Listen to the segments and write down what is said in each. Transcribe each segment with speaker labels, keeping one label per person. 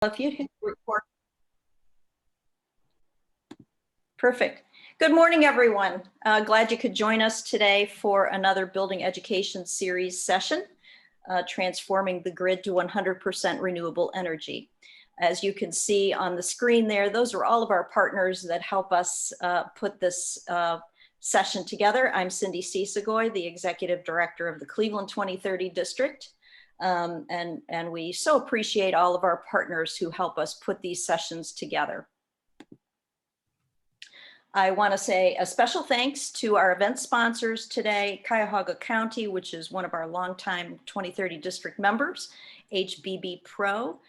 Speaker 1: If you'd hit record. Perfect. Good morning, everyone. Glad you could join us today for another Building Education Series session, Transforming the Grid to 100% Renewable Energy. As you can see on the screen there, those are all of our partners that help us put this session together. I'm Cindy Cisagoy, the Executive Director of the Cleveland 2030 District. And we so appreciate all of our partners who help us put these sessions together. I want to say a special thanks to our event sponsors today, Cuyahoga County, which is one of our longtime 2030 district members, HBB Pro,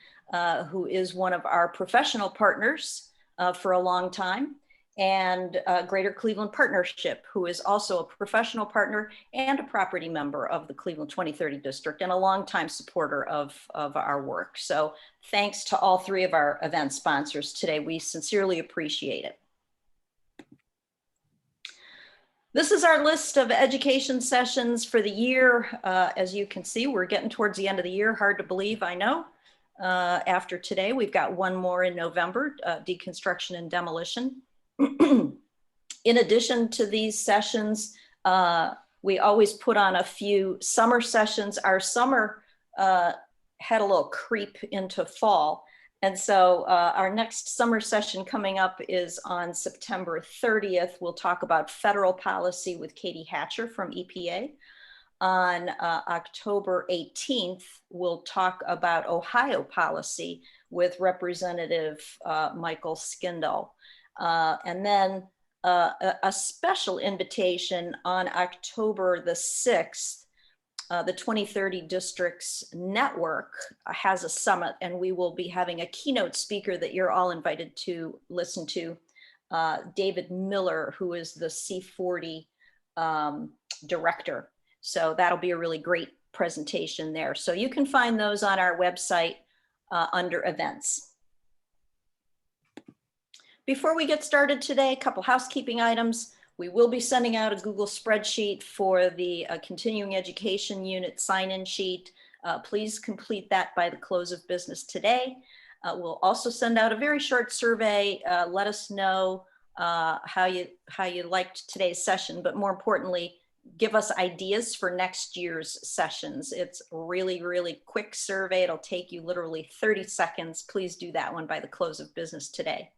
Speaker 1: who is one of our professional partners for a long time, and Greater Cleveland Partnership, who is also a professional partner and a property member of the Cleveland 2030 District and a longtime supporter of our work. So thanks to all three of our event sponsors today. We sincerely appreciate it. This is our list of education sessions for the year. As you can see, we're getting towards the end of the year. Hard to believe, I know. After today, we've got one more in November, deconstruction and demolition. In addition to these sessions, we always put on a few summer sessions. Our summer had a little creep into fall. And so our next summer session coming up is on September 30th. We'll talk about federal policy with Katie Hatcher from EPA. On October 18th, we'll talk about Ohio policy with Representative Michael Skindell. And then a special invitation on October the 6th, the 2030 Districts Network has a summit, and we will be having a keynote speaker that you're all invited to listen to, David Miller, who is the C40 director. So that'll be a really great presentation there. So you can find those on our website under events. Before we get started today, a couple housekeeping items. We will be sending out a Google spreadsheet for the continuing education unit sign-in sheet. Please complete that by the close of business today. We'll also send out a very short survey. Let us know how you liked today's session, but more importantly, give us ideas for next year's sessions. It's a really, really quick survey. It'll take you literally 30 seconds. Please do that one by the close of business today.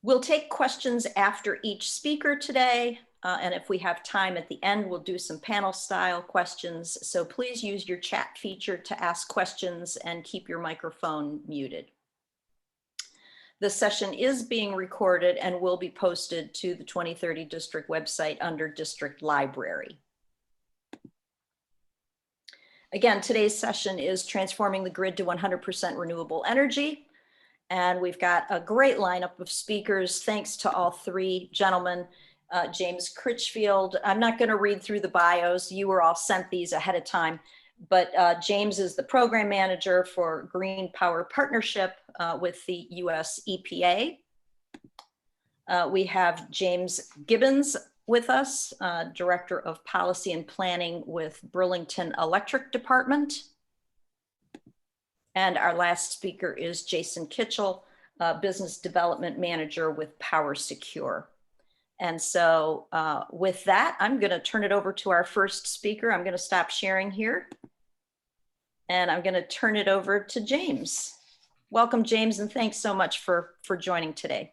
Speaker 1: We'll take questions after each speaker today, and if we have time at the end, we'll do some panel style questions. So please use your chat feature to ask questions and keep your microphone muted. The session is being recorded and will be posted to the 2030 District website under District Library. Again, today's session is Transforming the Grid to 100% Renewable Energy. And we've got a great lineup of speakers. Thanks to all three gentlemen. James Critchfield, I'm not going to read through the bios. You were all sent these ahead of time. But James is the program manager for Green Power Partnership with the US EPA. We have James Gibbons with us, Director of Policy and Planning with Burlington Electric Department. And our last speaker is Jason Kitchell, Business Development Manager with Power Secure. And so with that, I'm going to turn it over to our first speaker. I'm going to stop sharing here. And I'm going to turn it over to James. Welcome, James, and thanks so much for joining today.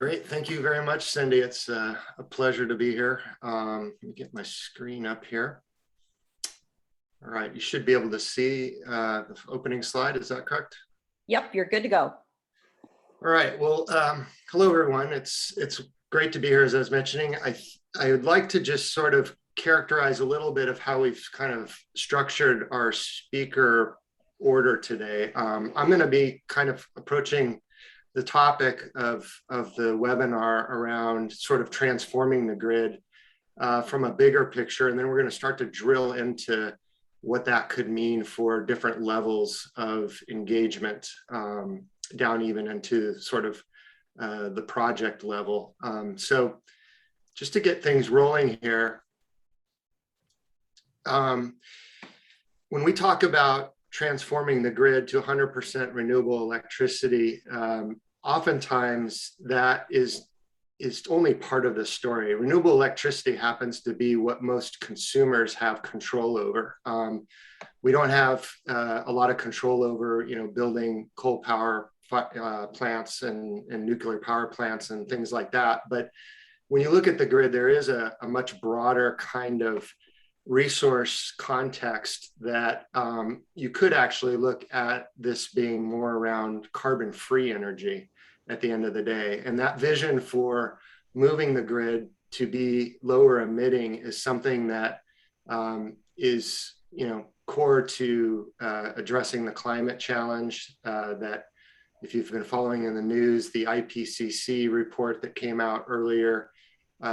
Speaker 2: Great. Thank you very much, Cindy. It's a pleasure to be here. Let me get my screen up here. All right, you should be able to see the opening slide. Is that correct?
Speaker 1: Yep, you're good to go.
Speaker 2: All right. Well, hello, everyone. It's great to be here. As I was mentioning, I would like to just sort of characterize a little bit of how we've kind of structured our speaker order today. I'm going to be kind of approaching the topic of the webinar around sort of transforming the grid from a bigger picture, and then we're going to start to drill into what that could mean for different levels of engagement, down even into sort of the project level. So just to get things rolling here, when we talk about transforming the grid to 100% renewable electricity, oftentimes that is only part of the story. Renewable electricity happens to be what most consumers have control over. We don't have a lot of control over, building coal power plants and nuclear power plants and things like that. But when you look at the grid, there is a much broader kind of resource context that you could actually look at this being more around carbon-free energy at the end of the day. And that vision for moving the grid to be lower emitting is something that is, core to addressing the climate challenge. That if you've been following in the news, the IPCC report that came out earlier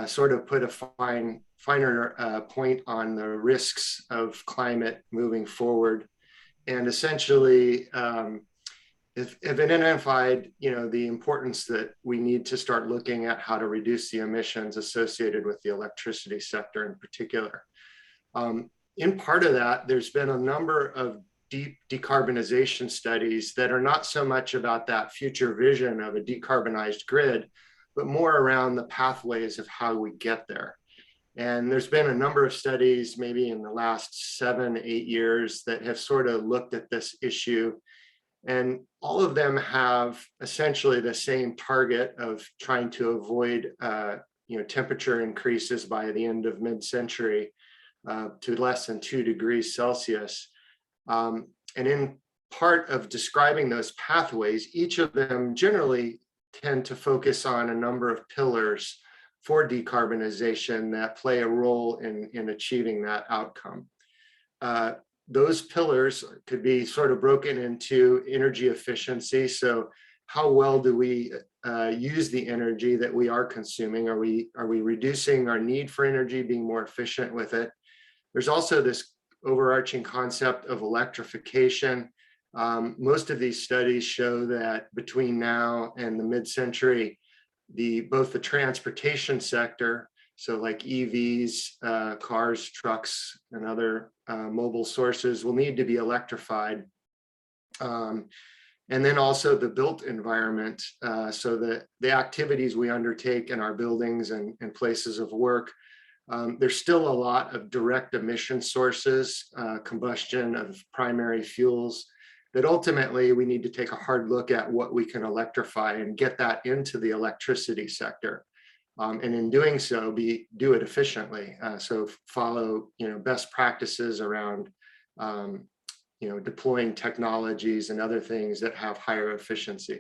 Speaker 2: sort of put a finer point on the risks of climate moving forward. And essentially, if identified, the importance that we need to start looking at how to reduce the emissions associated with the electricity sector in particular. In part of that, there's been a number of deep decarbonization studies that are not so much about that future vision of a decarbonized grid, but more around the pathways of how we get there. And there's been a number of studies, maybe in the last 7, 8 years, that have sort of looked at this issue. And all of them have essentially the same target of trying to avoid temperature increases by the end of mid-century to less than 2 degrees Celsius. And in part of describing those pathways, each of them generally tend to focus on a number of pillars for decarbonization that play a role in achieving that outcome. Those pillars could be sort of broken into energy efficiency. So how well do we use the energy that we are consuming? Are we reducing our need for energy, being more efficient with it? There's also this overarching concept of electrification. Most of these studies show that between now and the mid-century, both the transportation sector, so like EVs, cars, trucks, and other mobile sources will need to be electrified. And then also the built environment, so that the activities we undertake in our buildings and places of work, there's still a lot of direct emission sources, combustion of primary fuels, that ultimately we need to take a hard look at what we can electrify and get that into the electricity sector. And in doing so, do it efficiently. So follow, best practices around, deploying technologies and other things that have higher efficiency.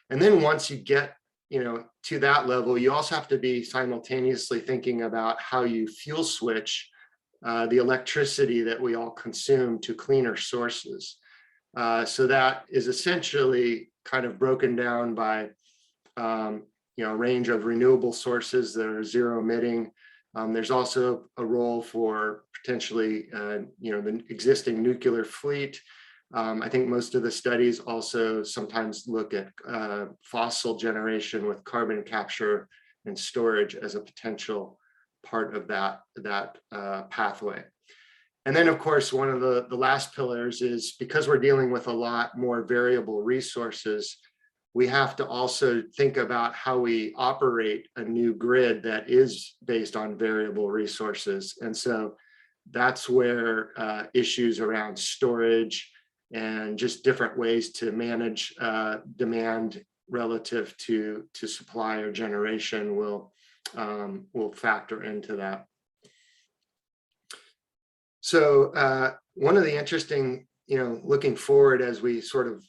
Speaker 2: And then once you get, to that level, you also have to be simultaneously thinking about how you fuel switch the electricity that we all consume to cleaner sources. So that is essentially kind of broken down by a range of renewable sources that are zero emitting. There's also a role for potentially, the existing nuclear fleet. I think most of the studies also sometimes look at fossil generation with carbon capture and storage as a potential part of that pathway. And then, of course, one of the last pillars is, because we're dealing with a lot more variable resources, we have to also think about how we operate a new grid that is based on variable resources. And so that's where issues around storage and just different ways to manage demand relative to supply or generation will factor into that. So one of the interesting, looking forward as we sort of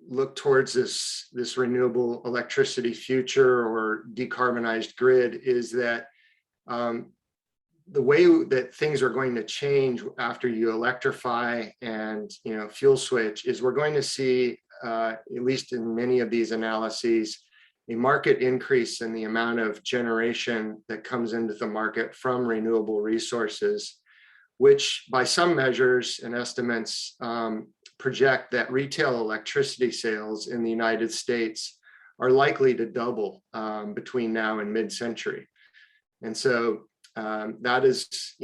Speaker 2: look towards this renewable electricity future or decarbonized grid, is that the way that things are going to change after you electrify and fuel switch is we're going to see, at least in many of these analyses, a market increase in the amount of generation that comes into the market from renewable resources, which by some measures and estimates project that retail electricity sales in the United States are likely to double between now and mid-century. And so that is,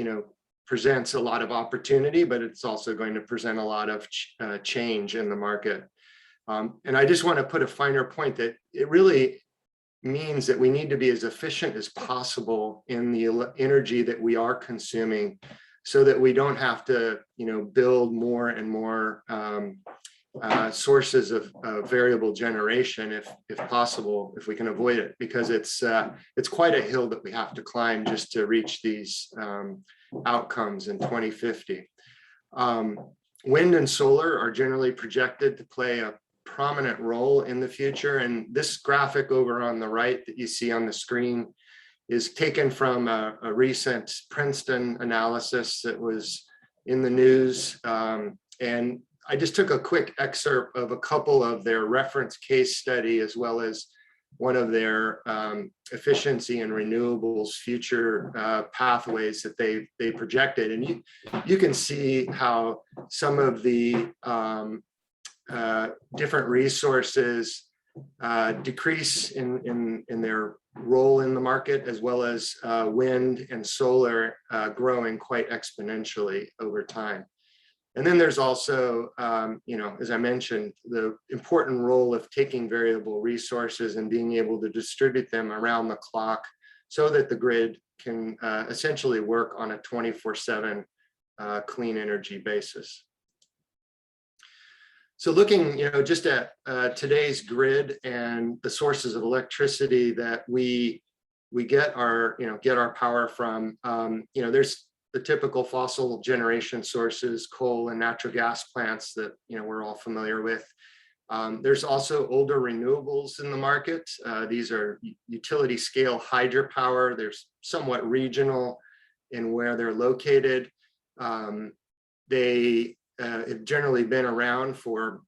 Speaker 2: presents a lot of opportunity, but it's also going to present a lot of change in the market. And I just want to put a finer point that it really means that we need to be as efficient as possible in the energy that we are consuming, so that we don't have to, build more and more sources of variable generation, if possible, if we can avoid it, because it's quite a hill that we have to climb just to reach these outcomes in 2050. Wind and solar are generally projected to play a prominent role in the future. And this graphic over on the right that you see on the screen is taken from a recent Princeton analysis that was in the news. And I just took a quick excerpt of a couple of their reference case study, as well as one of their efficiency and renewables future pathways that they projected. And you can see how some of the different resources decrease in their role in the market, as well as wind and solar growing quite exponentially over time. And then there's also, as I mentioned, the important role of taking variable resources and being able to distribute them around the clock so that the grid can essentially work on a 24/7 clean energy basis. So looking, just at today's grid and the sources of electricity that we get our power from, there's the typical fossil generation sources, coal and natural gas plants that we're all familiar with. There's also older renewables in the market. These are utility scale hydropower. They're somewhat regional in where they're located. They have generally been around for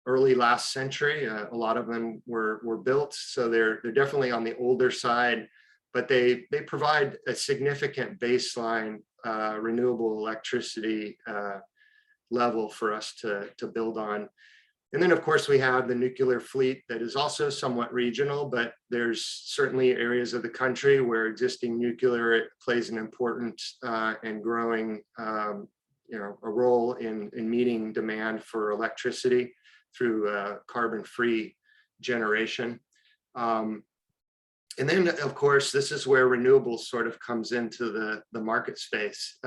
Speaker 2: early last century. A lot of them were built, so they're definitely on the older side, but they provide a significant baseline renewable electricity level for us to build on. And then of course we have the nuclear fleet that is also somewhat regional, but there's certainly areas of the country where existing nuclear plays an important and growing a role in meeting demand for electricity through carbon-free generation. And then, of course, this is where renewables sort of comes into the market space.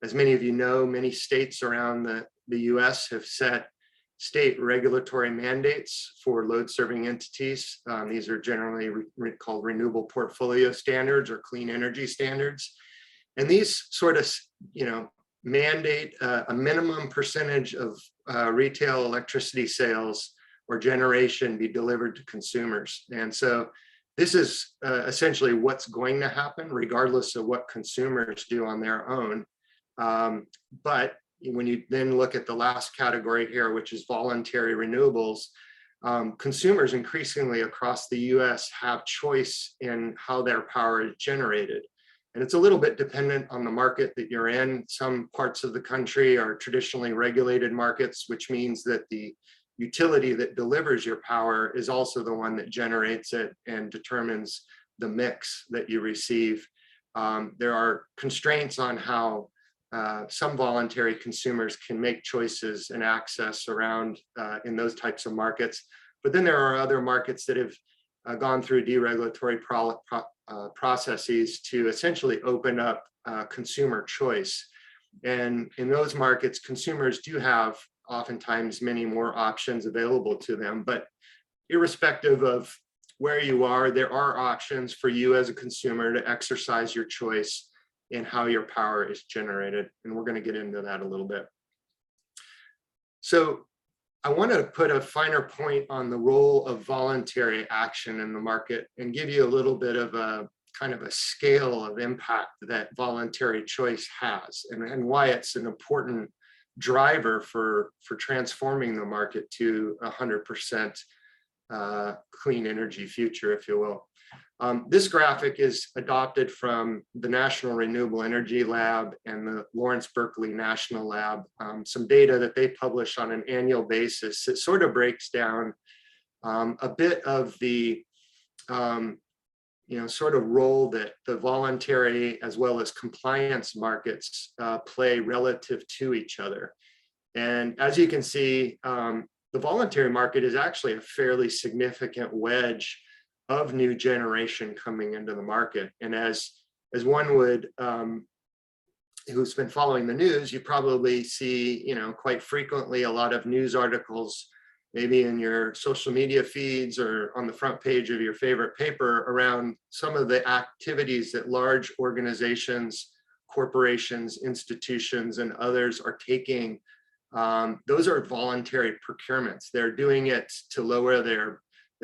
Speaker 2: As many of you know, many states around the US have set state regulatory mandates for load-serving entities. These are generally called renewable portfolio standards or clean energy standards. And these sort of, mandate a minimum percentage of retail electricity sales or generation be delivered to consumers. And so this is essentially what's going to happen regardless of what consumers do on their own. But when you then look at the last category here, which is voluntary renewables, consumers increasingly across the US have choice in how their power is generated. And it's a little bit dependent on the market that you're in. Some parts of the country are traditionally regulated markets, which means that the utility that delivers your power is also the one that generates it and determines the mix that you receive. There are constraints on how some voluntary consumers can make choices and access around in those types of markets. But then there are other markets that have gone through deregulatory processes to essentially open up consumer choice. And in those markets, consumers do have oftentimes many more options available to them. But irrespective of where you are, there are options for you as a consumer to exercise your choice in how your power is generated. And we're going to get into that a little bit. So I want to put a finer point on the role of voluntary action in the market and give you a little bit of a kind of a scale of impact that voluntary choice has and why it's an important driver for transforming the market to 100% clean energy future, if you will. This graphic is adopted from the National Renewable Energy Lab and the Lawrence Berkeley National Lab, some data that they publish on an annual basis that sort of breaks down a bit of the sort of role that the voluntary as well as compliance markets play relative to each other. And as you can see, the voluntary market is actually a fairly significant wedge of new generation coming into the market. And as one would, who's been following the news, you probably see, quite frequently a lot of news articles, maybe in your social media feeds or on the front page of your favorite paper, around some of the activities that large organizations, corporations, institutions, and others are taking. Those are voluntary procurements. They're doing it to lower their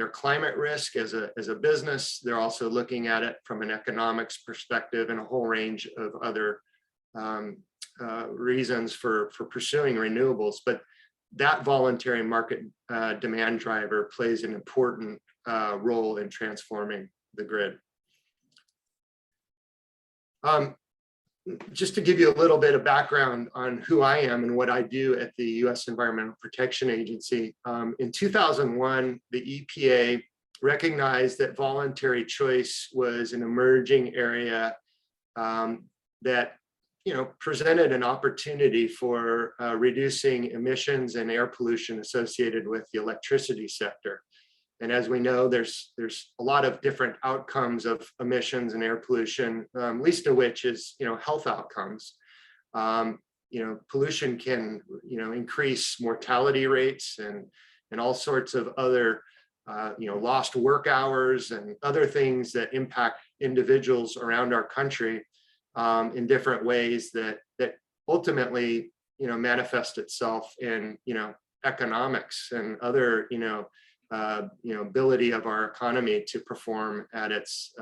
Speaker 2: climate risk as a business. They're also looking at it from an economics perspective and a whole range of other reasons for pursuing renewables. But that voluntary market demand driver plays an important role in transforming the grid. Just to give you a little bit of background on who I am and what I do at the U.S. Environmental Protection Agency. In 2001, the EPA recognized that voluntary choice was an emerging area that presented an opportunity for reducing emissions and air pollution associated with the electricity sector. And as we know, there's a lot of different outcomes of emissions and air pollution, least of which is health outcomes. Pollution can increase mortality rates and all sorts of other lost work hours and other things that impact individuals around our country in different ways that ultimately manifest itself in economics and other ability of our economy to perform at its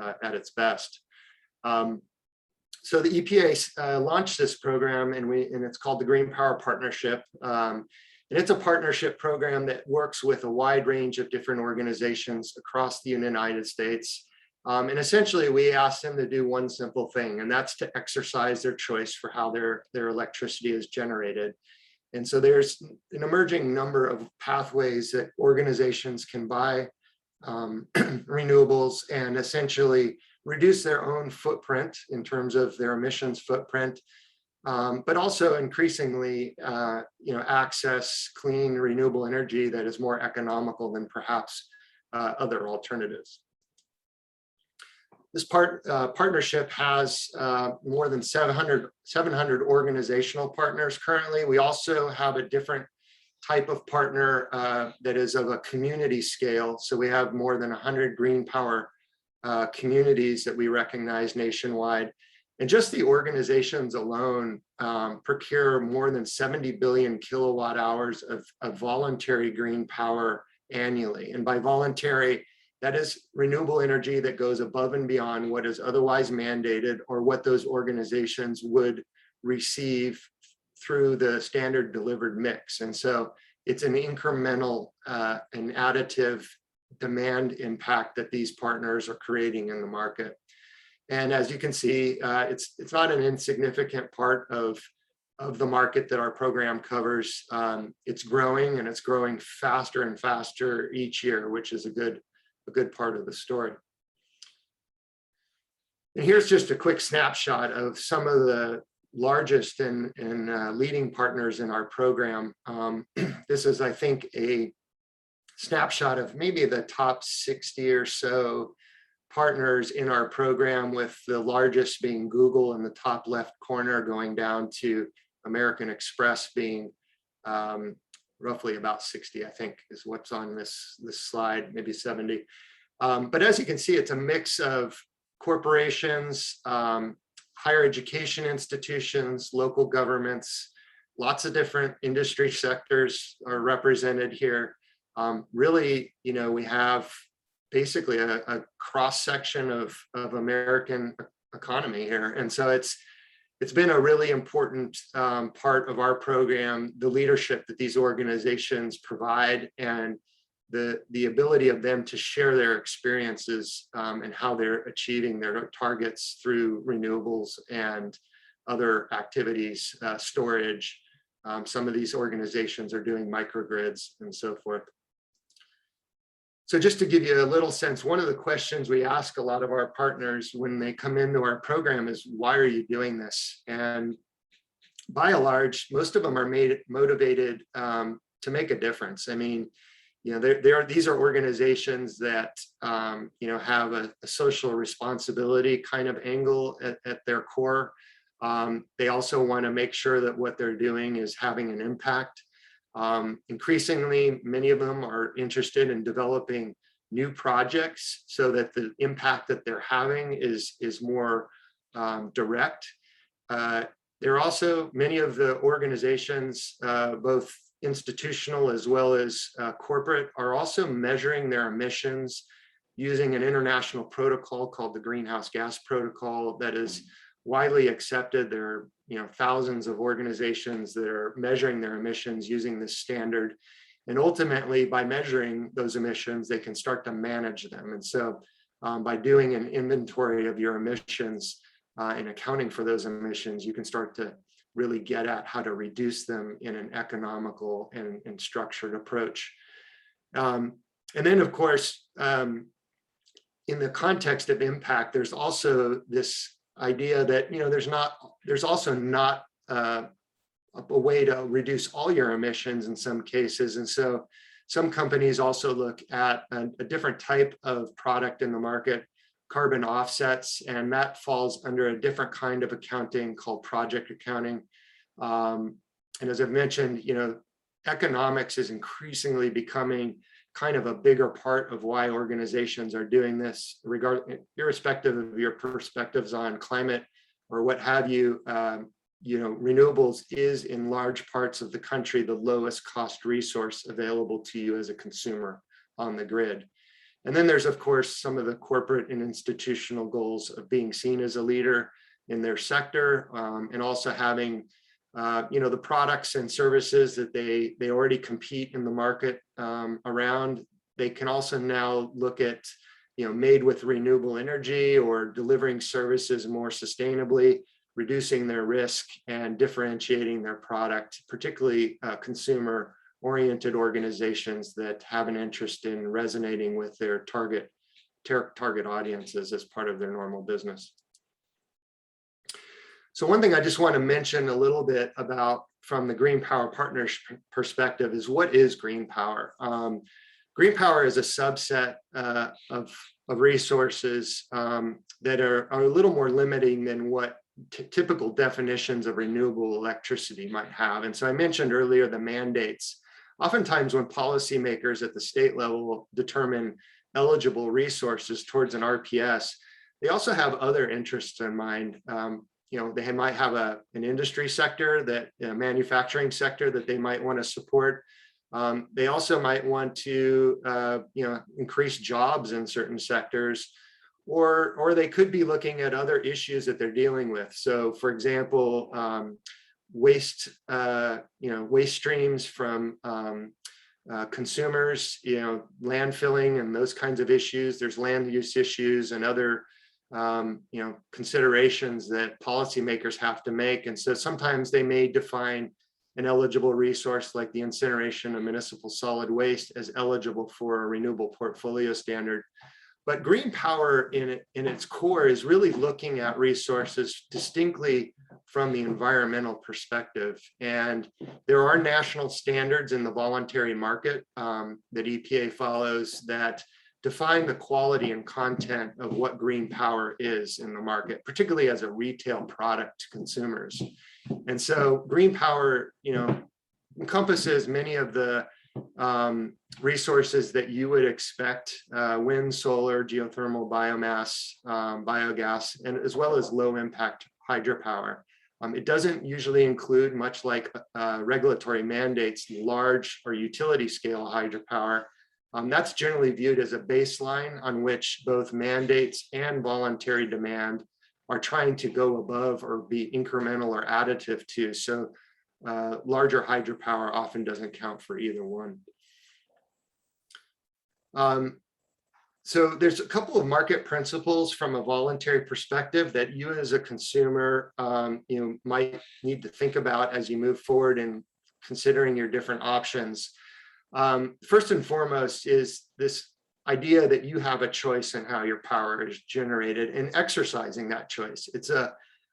Speaker 2: best. So the EPA launched this program, and it's called the Green Power Partnership. And it's a partnership program that works with a wide range of different organizations across the United States. And essentially, we asked them to do one simple thing, and that's to exercise their choice for how their electricity is generated. And so there's an emerging number of pathways that organizations can buy renewables and essentially reduce their own footprint in terms of their emissions footprint, but also increasingly, access clean renewable energy that is more economical than perhaps other alternatives. This partnership has more than 700 organizational partners currently. We also have a different type of partner that is of a community scale. So we have more than 100 green power communities that we recognize nationwide. And just the organizations alone procure more than 70 billion kilowatt hours of voluntary green power annually. And by voluntary, that is renewable energy that goes above and beyond what is otherwise mandated or what those organizations would receive through the standard delivered mix. And so it's an incremental and additive demand impact that these partners are creating in the market. And as you can see, it's not an insignificant part of the market that our program covers. It's growing, and it's growing faster and faster each year, which is a good part of the story. And here's just a quick snapshot of some of the largest and leading partners in our program. This is, I think, a snapshot of maybe the top 60 or so partners in our program, with the largest being Google in the top left corner, going down to American Express being roughly about 60, I think, is what's on this slide, maybe 70. But as you can see, it's a mix of corporations, higher education institutions, local governments, lots of different industry sectors are represented here. Really, we have basically a cross section of American economy here. And so it's been a really important part of our program, the leadership that these organizations provide and the ability of them to share their experiences and how they're achieving their targets through renewables and other activities, storage. Some of these organizations are doing microgrids and so forth. So just to give you a little sense, one of the questions we ask a lot of our partners when they come into our program is, why are you doing this? And by and large, most of them are motivated to make a difference. I mean, you know, these are organizations that, you know, have a social responsibility kind of angle at their core. They also want to make sure that what they're doing is having an impact. Increasingly, many of them are interested in developing new projects so that the impact that they're having is more direct. There are also many of the organizations, both institutional as well as corporate, are also measuring their emissions using an international protocol called the Greenhouse Gas Protocol that is widely accepted. There are, you know, thousands of organizations that are measuring their emissions using this standard. And ultimately, by measuring those emissions, they can start to manage them. And so by doing an inventory of your emissions and accounting for those emissions, you can start to really get at how to reduce them in an economical and structured approach. And then, of course, in the context of impact, there's also this idea that, you know, there's also not a way to reduce all your emissions in some cases. And so some companies also look at a different type of product in the market, carbon offsets, and that falls under a different kind of accounting called project accounting. And as I've mentioned, you know, economics is increasingly becoming kind of a bigger part of why organizations are doing this, irrespective of your perspectives on climate or what have you. You know, renewables is in large parts of the country the lowest cost resource available to you as a consumer on the grid. And then there's, of course, some of the corporate and institutional goals of being seen as a leader in their sector, and also having, you know, the products and services that they already compete in the market around. They can also now look at, you know, made with renewable energy or delivering services more sustainably, reducing their risk and differentiating their product, particularly consumer-oriented organizations that have an interest in resonating with their target audiences as part of their normal business. So one thing I just want to mention a little bit about from the Green Power Partners perspective is, what is green power? Green power is a subset of resources that are a little more limiting than what typical definitions of renewable electricity might have. And so I mentioned earlier the mandates. Oftentimes when policymakers at the state level determine eligible resources towards an RPS, they also have other interests in mind. You know, they might have an industry sector, that a manufacturing sector that they might want to support. They also might want to, you know, increase jobs in certain sectors, or they could be looking at other issues that they're dealing with. So, for example, waste, you know, waste streams from consumers, you know, landfilling and those kinds of issues. There's land use issues and other you know, considerations that policymakers have to make. And so sometimes they may define an eligible resource like the incineration of municipal solid waste as eligible for a renewable portfolio standard. But green power in its core is really looking at resources distinctly from the environmental perspective. And there are national standards in the voluntary market that EPA follows that define the quality and content of what green power is in the market, particularly as a retail product to consumers. And so green power, you know, encompasses many of the resources that you would expect: wind, solar, geothermal, biomass, biogas, and as well as low impact hydropower. It doesn't usually include, much like regulatory mandates, large or utility scale hydropower. That's generally viewed as a baseline on which both mandates and voluntary demand are trying to go above or be incremental or additive to. So larger hydropower often doesn't count for either one. So there's a couple of market principles from a voluntary perspective that you as a consumer you know, might need to think about as you move forward in considering your different options. First and foremost is this idea that you have a choice in how your power is generated and exercising that choice. It's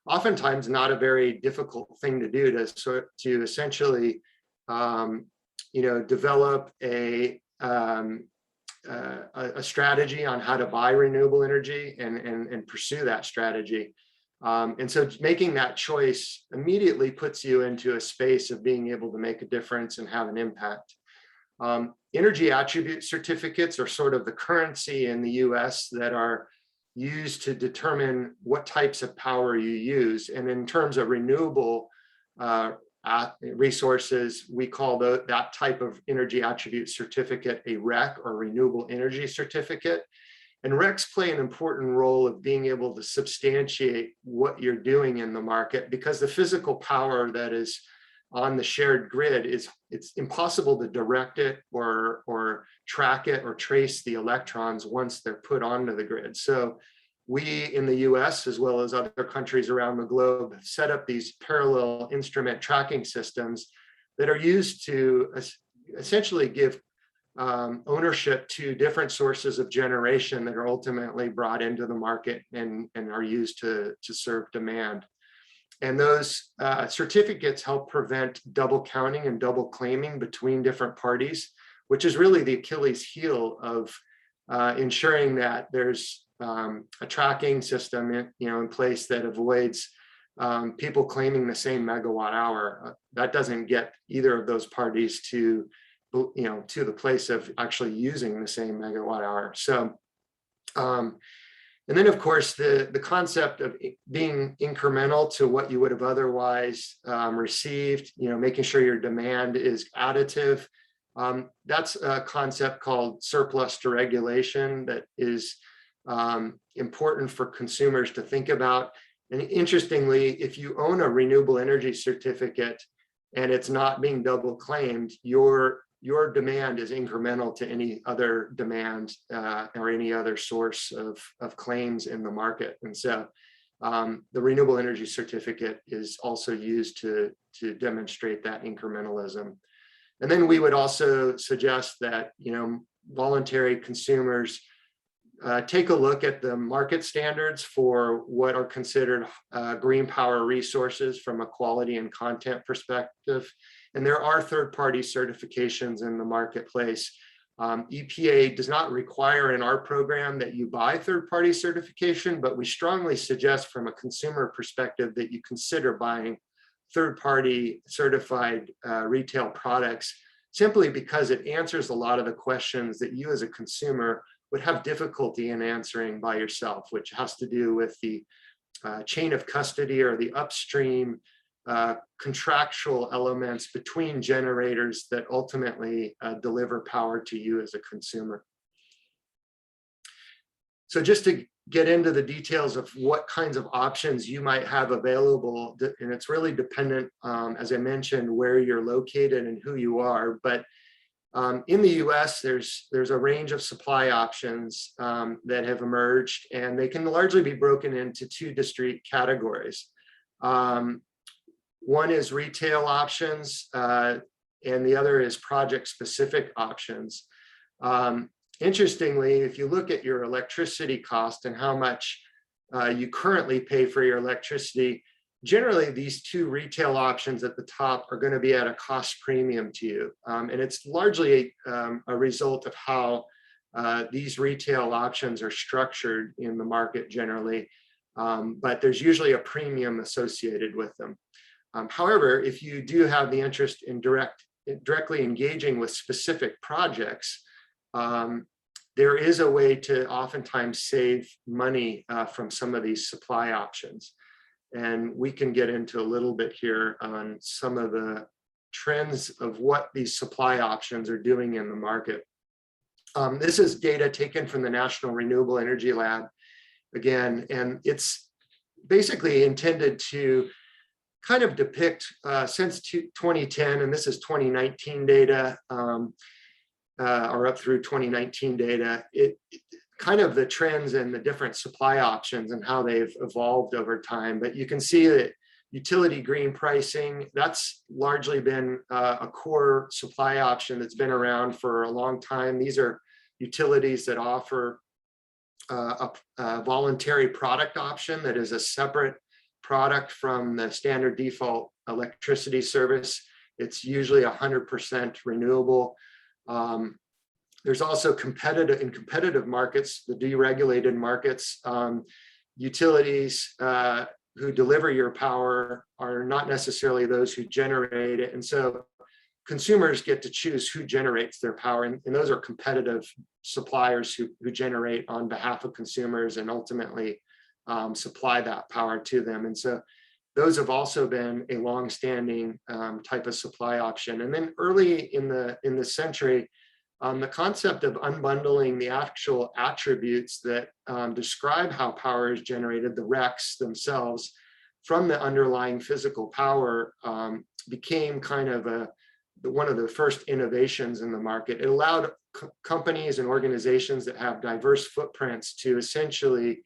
Speaker 2: oftentimes not a very difficult thing to do to essentially develop a strategy on how to buy renewable energy and pursue that strategy. And so making that choice immediately puts you into a space of being able to make a difference and have an impact. Energy attribute certificates are sort of the currency in the US that are used to determine what types of power you use. And in terms of renewable resources, we call that type of energy attribute certificate a REC, or renewable energy certificate. And RECs play an important role of being able to substantiate what you're doing in the market, because the physical power that is on the shared grid it's impossible to direct it or track it or trace the electrons once they're put onto the grid. So we in the US, as well as other countries around the globe, have set up these parallel instrument tracking systems that are used to essentially give ownership to different sources of generation that are ultimately brought into the market and are used to serve demand. And those certificates help prevent double counting and double claiming between different parties, which is really the Achilles heel of ensuring that there's a tracking system in place that avoids people claiming the same megawatt hour. That doesn't get either of those parties to the place of actually using the same megawatt hour. So and then, of course, the concept of being incremental to what you would have otherwise received, making sure your demand is additive. That's a concept called surplus to regulation that is important for consumers to think about. And interestingly, if you own a renewable energy certificate and it's not being double claimed, your demand is incremental to any other demand or any other source of claims in the market. And so the renewable energy certificate is also used to demonstrate that incrementalism. And then we would also suggest that voluntary consumers take a look at the market standards for what are considered green power resources from a quality and content perspective. And there are third-party certifications in the marketplace. EPA does not require in our program that you buy third-party certification, but we strongly suggest from a consumer perspective that you consider buying third-party certified retail products, simply because it answers a lot of the questions that you as a consumer would have difficulty in answering by yourself, which has to do with the chain of custody or the upstream contractual elements between generators that ultimately deliver power to you as a consumer. So just to get into the details of what kinds of options you might have available, and it's really dependent, as I mentioned, where you're located and who you are, but in the US, there's a range of supply options that have emerged, and they can largely be broken into two discrete categories. One is retail options, and the other is project-specific options. Interestingly, if you look at your electricity cost and how much you currently pay for your electricity, generally these two retail options at the top are going to be at a cost premium to you. And it's largely a result of how these retail options are structured in the market generally, but there's usually a premium associated with them. However, if you do have the interest in directly engaging with specific projects, there is a way to oftentimes save money from some of these supply options. And we can get into a little bit here on some of the trends of what these supply options are doing in the market. This is data taken from the National Renewable Energy Lab, again, and it's basically intended to kind of depict since 2010, and this is 2019 data, or up through 2019 data, kind of the trends and the different supply options and how they've evolved over time. But you can see that utility green pricing, that's largely been a core supply option that's been around for a long time. These are utilities that offer a voluntary product option that is a separate product from the standard default electricity service. It's usually 100% renewable. There's also competitive markets, the deregulated markets, utilities who deliver your power are not necessarily those who generate it. And so consumers get to choose who generates their power. And those are competitive suppliers who generate on behalf of consumers and ultimately supply that power to them. And so those have also been a longstanding type of supply option. And then early in the century, the concept of unbundling the actual attributes that describe how power is generated, the RECs themselves, from the underlying physical power became kind of one of the first innovations in the market. It allowed companies and organizations that have diverse footprints to essentially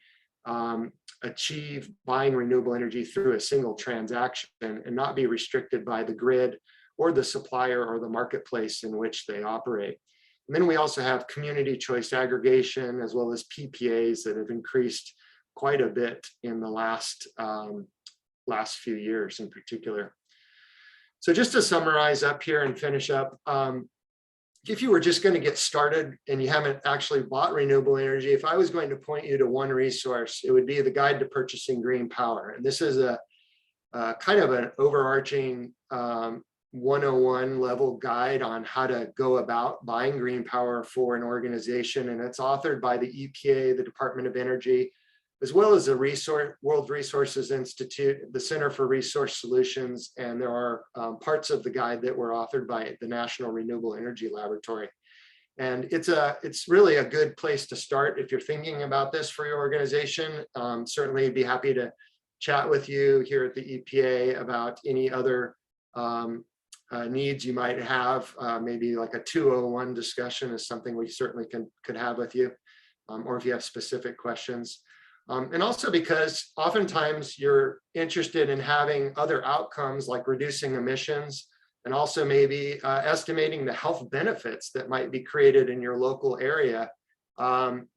Speaker 2: achieve buying renewable energy through a single transaction and not be restricted by the grid or the supplier or the marketplace in which they operate. And then we also have community choice aggregation as well as PPAs that have increased quite a bit in the last few years in particular. So just to summarize up here and finish up, if you were just going to get started and you haven't actually bought renewable energy, if I was going to point you to one resource, it would be the Guide to Purchasing Green Power. And this is a kind of an overarching 101 level guide on how to go about buying green power for an organization. And it's authored by the EPA, the Department of Energy, as well as the World Resources Institute, the Center for Resource Solutions, and there are parts of the guide that were authored by the National Renewable Energy Laboratory. And it's really a good place to start if you're thinking about this for your organization. Certainly be happy to chat with you here at the EPA about any other needs you might have. Maybe like a 201 discussion is something we certainly could have with you, or if you have specific questions. And also because oftentimes you're interested in having other outcomes like reducing emissions and also maybe estimating the health benefits that might be created in your local area.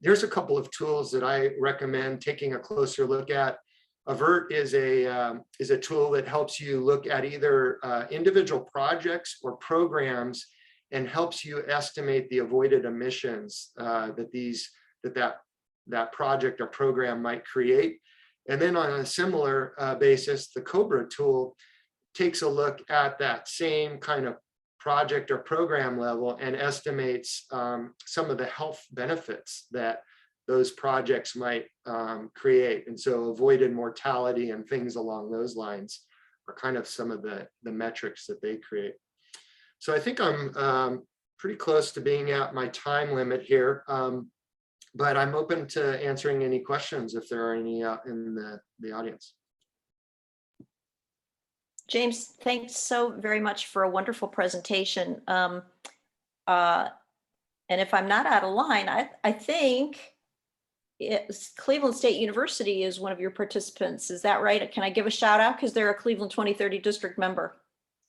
Speaker 2: Here's a couple of tools that I recommend taking a closer look at. AVERT is a tool that helps you look at either individual projects or programs and helps you estimate the avoided emissions that project or program might create. And then on a similar basis, the COBRA tool takes a look at that same kind of project or program level and estimates some of the health benefits that those projects might create. And so avoided mortality and things along those lines are kind of some of the metrics that they create. So I think I'm pretty close to being at my time limit here. But I'm open to answering any questions if there are any in the audience.
Speaker 1: James, thanks so very much for a wonderful presentation. And if I'm not out of line, I think Cleveland State University is one of your participants. Is that right? Can I give a shout out because they're a Cleveland 2030 district member?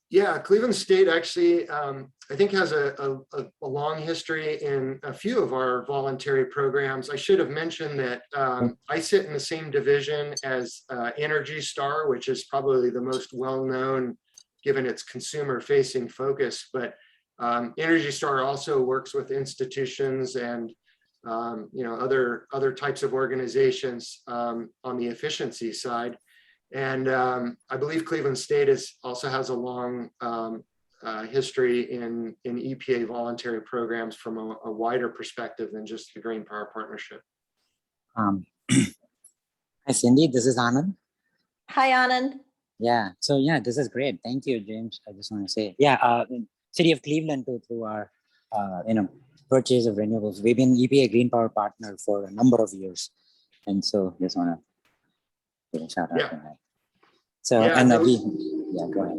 Speaker 1: Yeah, Cleveland State actually, I think has a long history in a few of our voluntary programs. I should have mentioned that I sit in the same division as Energy Star, which is probably the most well-known given its consumer-facing focus. But Energy Star also works with institutions and other types of organizations on the efficiency side. And I believe Cleveland State also has a long history in EPA voluntary programs from a wider perspective than just the Green Power Partnership.
Speaker 3: Hi, Cindy, this is Anand.
Speaker 1: Hi, Anand.
Speaker 3: Yeah, so yeah, this is great. Thank you, James. I just want to say, City of Cleveland through our, purchase of renewables. We've been EPA Green Power Partner for a number of years. And so just want to shout out to that. So go ahead.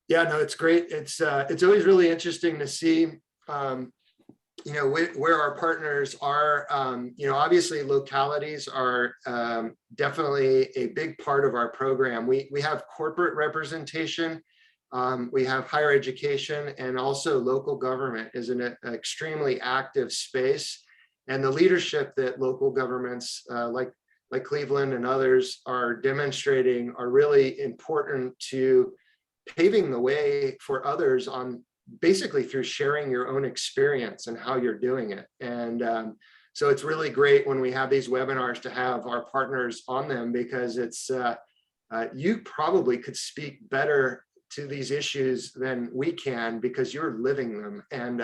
Speaker 2: Yeah, no, it's great. It's always really interesting to see where our partners are. Obviously localities are definitely a big part of our program. We have corporate representation We have higher education, and also local government is an extremely active space. And the leadership that local governments like Cleveland and others are demonstrating are really important to paving the way for others on basically through sharing your own experience and how you're doing it. And so it's really great when we have these webinars to have our partners on them, because it's you probably could speak better to these issues than we can because you're living them. And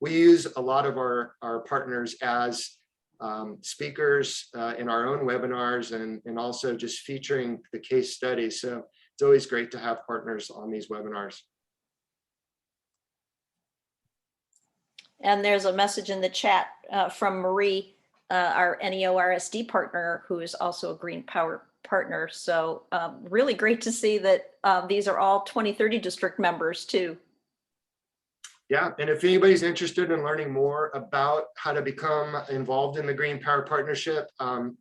Speaker 2: we use a lot of our partners as speakers in our own webinars, and also just featuring the case studies. So it's always great to have partners on these webinars.
Speaker 1: And there's a message in the chat from Marie, our NEO-RSD partner, who is also a Green Power partner. So really great to see that these are all 2030 district members too.
Speaker 2: Yeah, and if anybody's interested in learning more about how to become involved in the Green Power Partnership,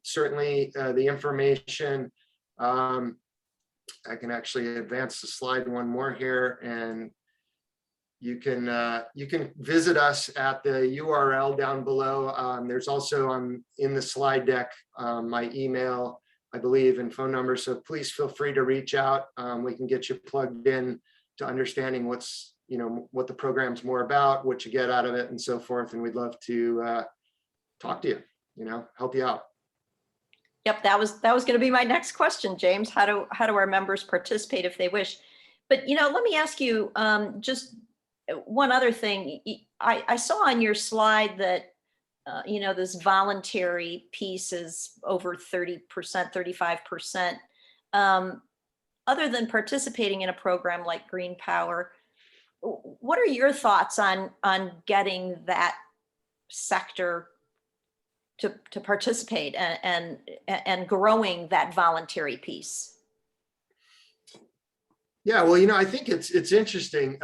Speaker 2: certainly the information, I can actually advance the slide one more here, and you can visit us at the URL down below. There's also in the slide deck my email, I believe, and phone number. So please feel free to reach out. We can get you plugged in to understanding what the program's more about, what you get out of it, and so forth. And we'd love to talk to you, help you out.
Speaker 1: Yep, that was going to be my next question, James. How do our members participate if they wish? But let me ask you just one other thing. I saw on your slide that this voluntary piece is over 30%, 35%. Other than participating in a program like Green Power, what are your thoughts on getting that sector to participate and growing that voluntary piece?
Speaker 2: Yeah, well, I think it's interesting.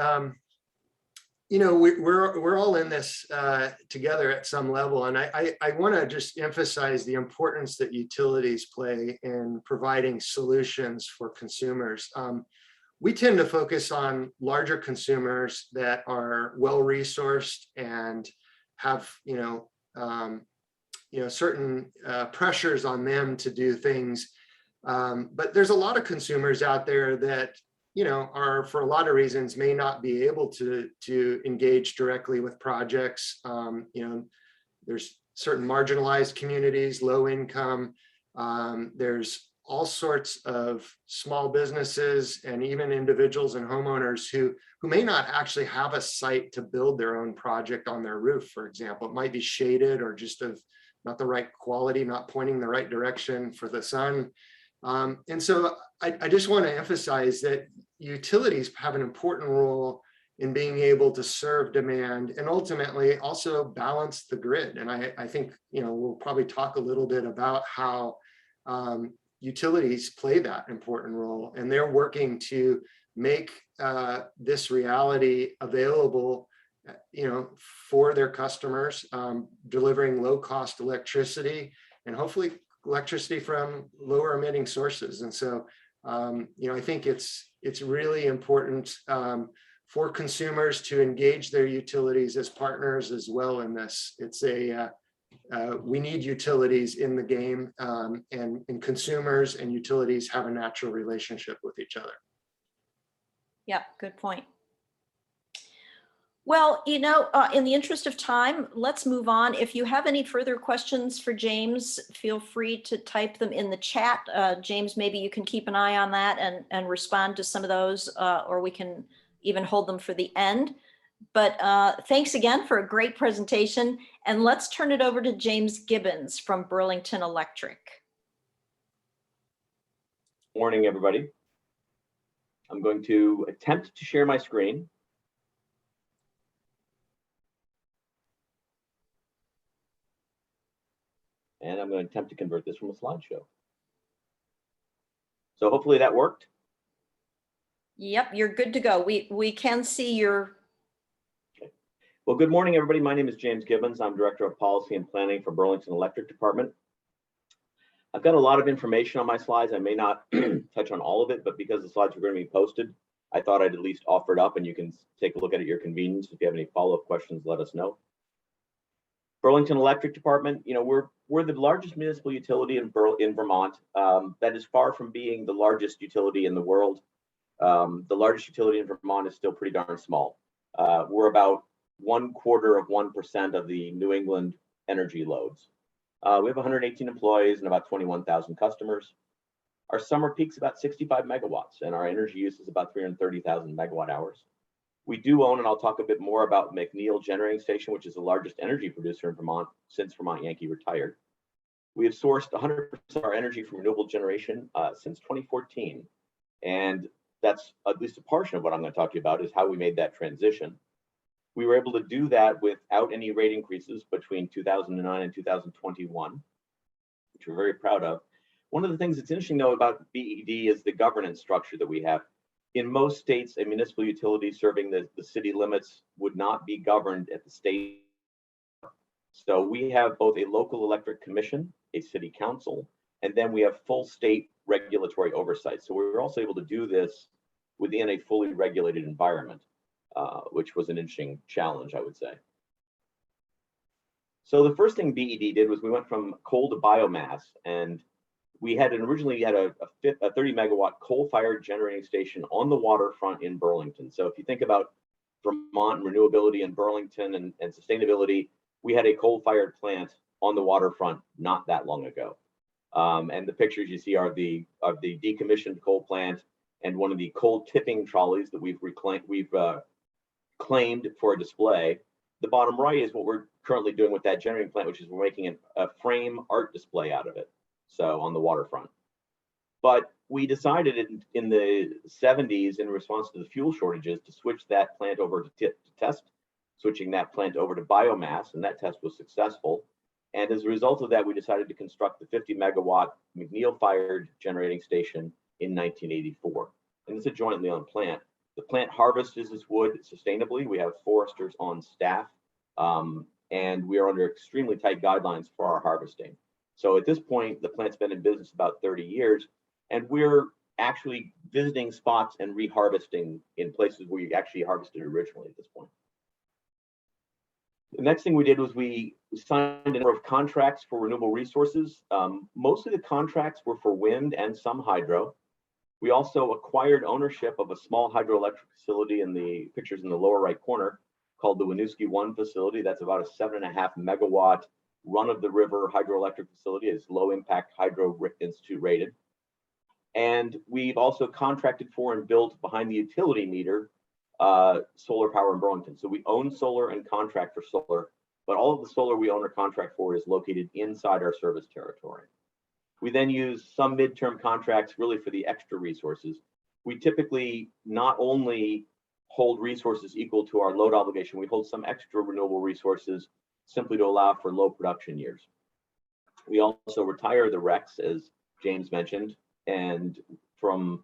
Speaker 2: We're all in this together at some level, and I want to just emphasize the importance that utilities play in providing solutions for consumers. We tend to focus on larger consumers that are well-resourced and have certain pressures on them to do things. But there's a lot of consumers out there that are, for a lot of reasons, may not be able to engage directly with projects. There's certain marginalized communities, low income. There's all sorts of small businesses and even individuals and homeowners who may not actually have a site to build their own project on their roof, for example. It might be shaded or just of not the right quality, not pointing the right direction for the sun. And so I just want to emphasize that utilities have an important role in being able to serve demand and ultimately also balance the grid. And I think, we'll probably talk a little bit about how utilities play that important role, and they're working to make this reality available, for their customers, delivering low-cost electricity and hopefully electricity from lower emitting sources. And so, I think it's really important for consumers to engage their utilities as partners as well in this. It's we need utilities in the game, and consumers and utilities have a natural relationship with each other.
Speaker 1: Yeah, good point. Well, in the interest of time, let's move on. If you have any further questions for James, feel free to type them in the chat. James, maybe you can keep an eye on that and respond to some of those, or we can even hold them for the end. But thanks again for a great presentation. And let's turn it over to James Gibbons from Burlington Electric.
Speaker 4: Morning, everybody. I'm going to attempt to share my screen. And I'm going to attempt to convert this from a slideshow. So hopefully that worked.
Speaker 1: Yep, you're good to go. We can see your...
Speaker 4: Okay. Well, good morning, everybody. My name is James Gibbons. I'm Director of Policy and Planning for Burlington Electric Department. I've got a lot of information on my slides. I may not touch on all of it, but because the slides are going to be posted, I thought I'd at least offer it up, and you can take a look at it at your convenience. If you have any follow-up questions, let us know. Burlington Electric Department, you know, we're the largest municipal utility in Vermont. That is far from being the largest utility in the world. The largest utility in Vermont is still pretty darn small. We're about 0.25% of the New England energy loads. We have 118 employees and about 21,000 customers. Our summer peak's about 65 megawatts, and our energy use is about 330,000 megawatt hours. We do own, and I'll talk a bit more about McNeil Generating Station, which is the largest energy producer in Vermont since Vermont Yankee retired. We have sourced 100% of our energy from renewable generation since 2014. And that's at least a portion of what I'm going to talk to you about is how we made that transition. We were able to do that without any rate increases between 2009 and 2021, which we're very proud of. One of the things that's interesting, though, about BED is the governance structure that we have. In most states, a municipal utility serving the city limits would not be governed at the state. So we have both a local electric commission, a city council, and then we have full state regulatory oversight. So we were also able to do this within a fully regulated environment, which was an interesting challenge, I would say. So the first thing BED did was we went from coal to biomass, and we had originally had a 30 megawatt coal-fired generating station on the waterfront in Burlington. So if you think about Vermont and renewability in Burlington and sustainability, we had a coal-fired plant on the waterfront not that long ago. And the pictures you see are of the decommissioned coal plant and one of the coal tipping trolleys that we've claimed for a display. The bottom right is what we're currently doing with that generating plant, which is we're making a frame art display out of it. So on the waterfront. But we decided in the 70s in response to the fuel shortages to switch that plant over to test, switching that plant over to biomass, and that test was successful. And as a result of that, we decided to construct the 50 megawatt McNeil fired generating station in 1984. And it's a jointly owned plant. The plant harvests its wood sustainably. We have foresters on staff, and we are under extremely tight guidelines for our harvesting. So at this point, the plant's been in business about 30 years, and we're actually visiting spots and reharvesting in places where you actually harvested originally at this point. The next thing we did was we signed a number of contracts for renewable resources. Most of the contracts were for wind and some hydro. We also acquired ownership of a small hydroelectric facility in the pictures in the lower right corner called the Winooski 1 facility. That's about a 7.5 megawatt run-of-the-river hydroelectric facility. It's low impact hydro institute rated. And we've also contracted for and built behind the utility meter solar power in Burlington. So we own solar and contract for solar, but all of the solar we own or contract for is located inside our service territory. We then use some midterm contracts really for the extra resources. We typically not only hold resources equal to our load obligation, we hold some extra renewable resources simply to allow for low production years. We also retire the RECs, as James mentioned, and from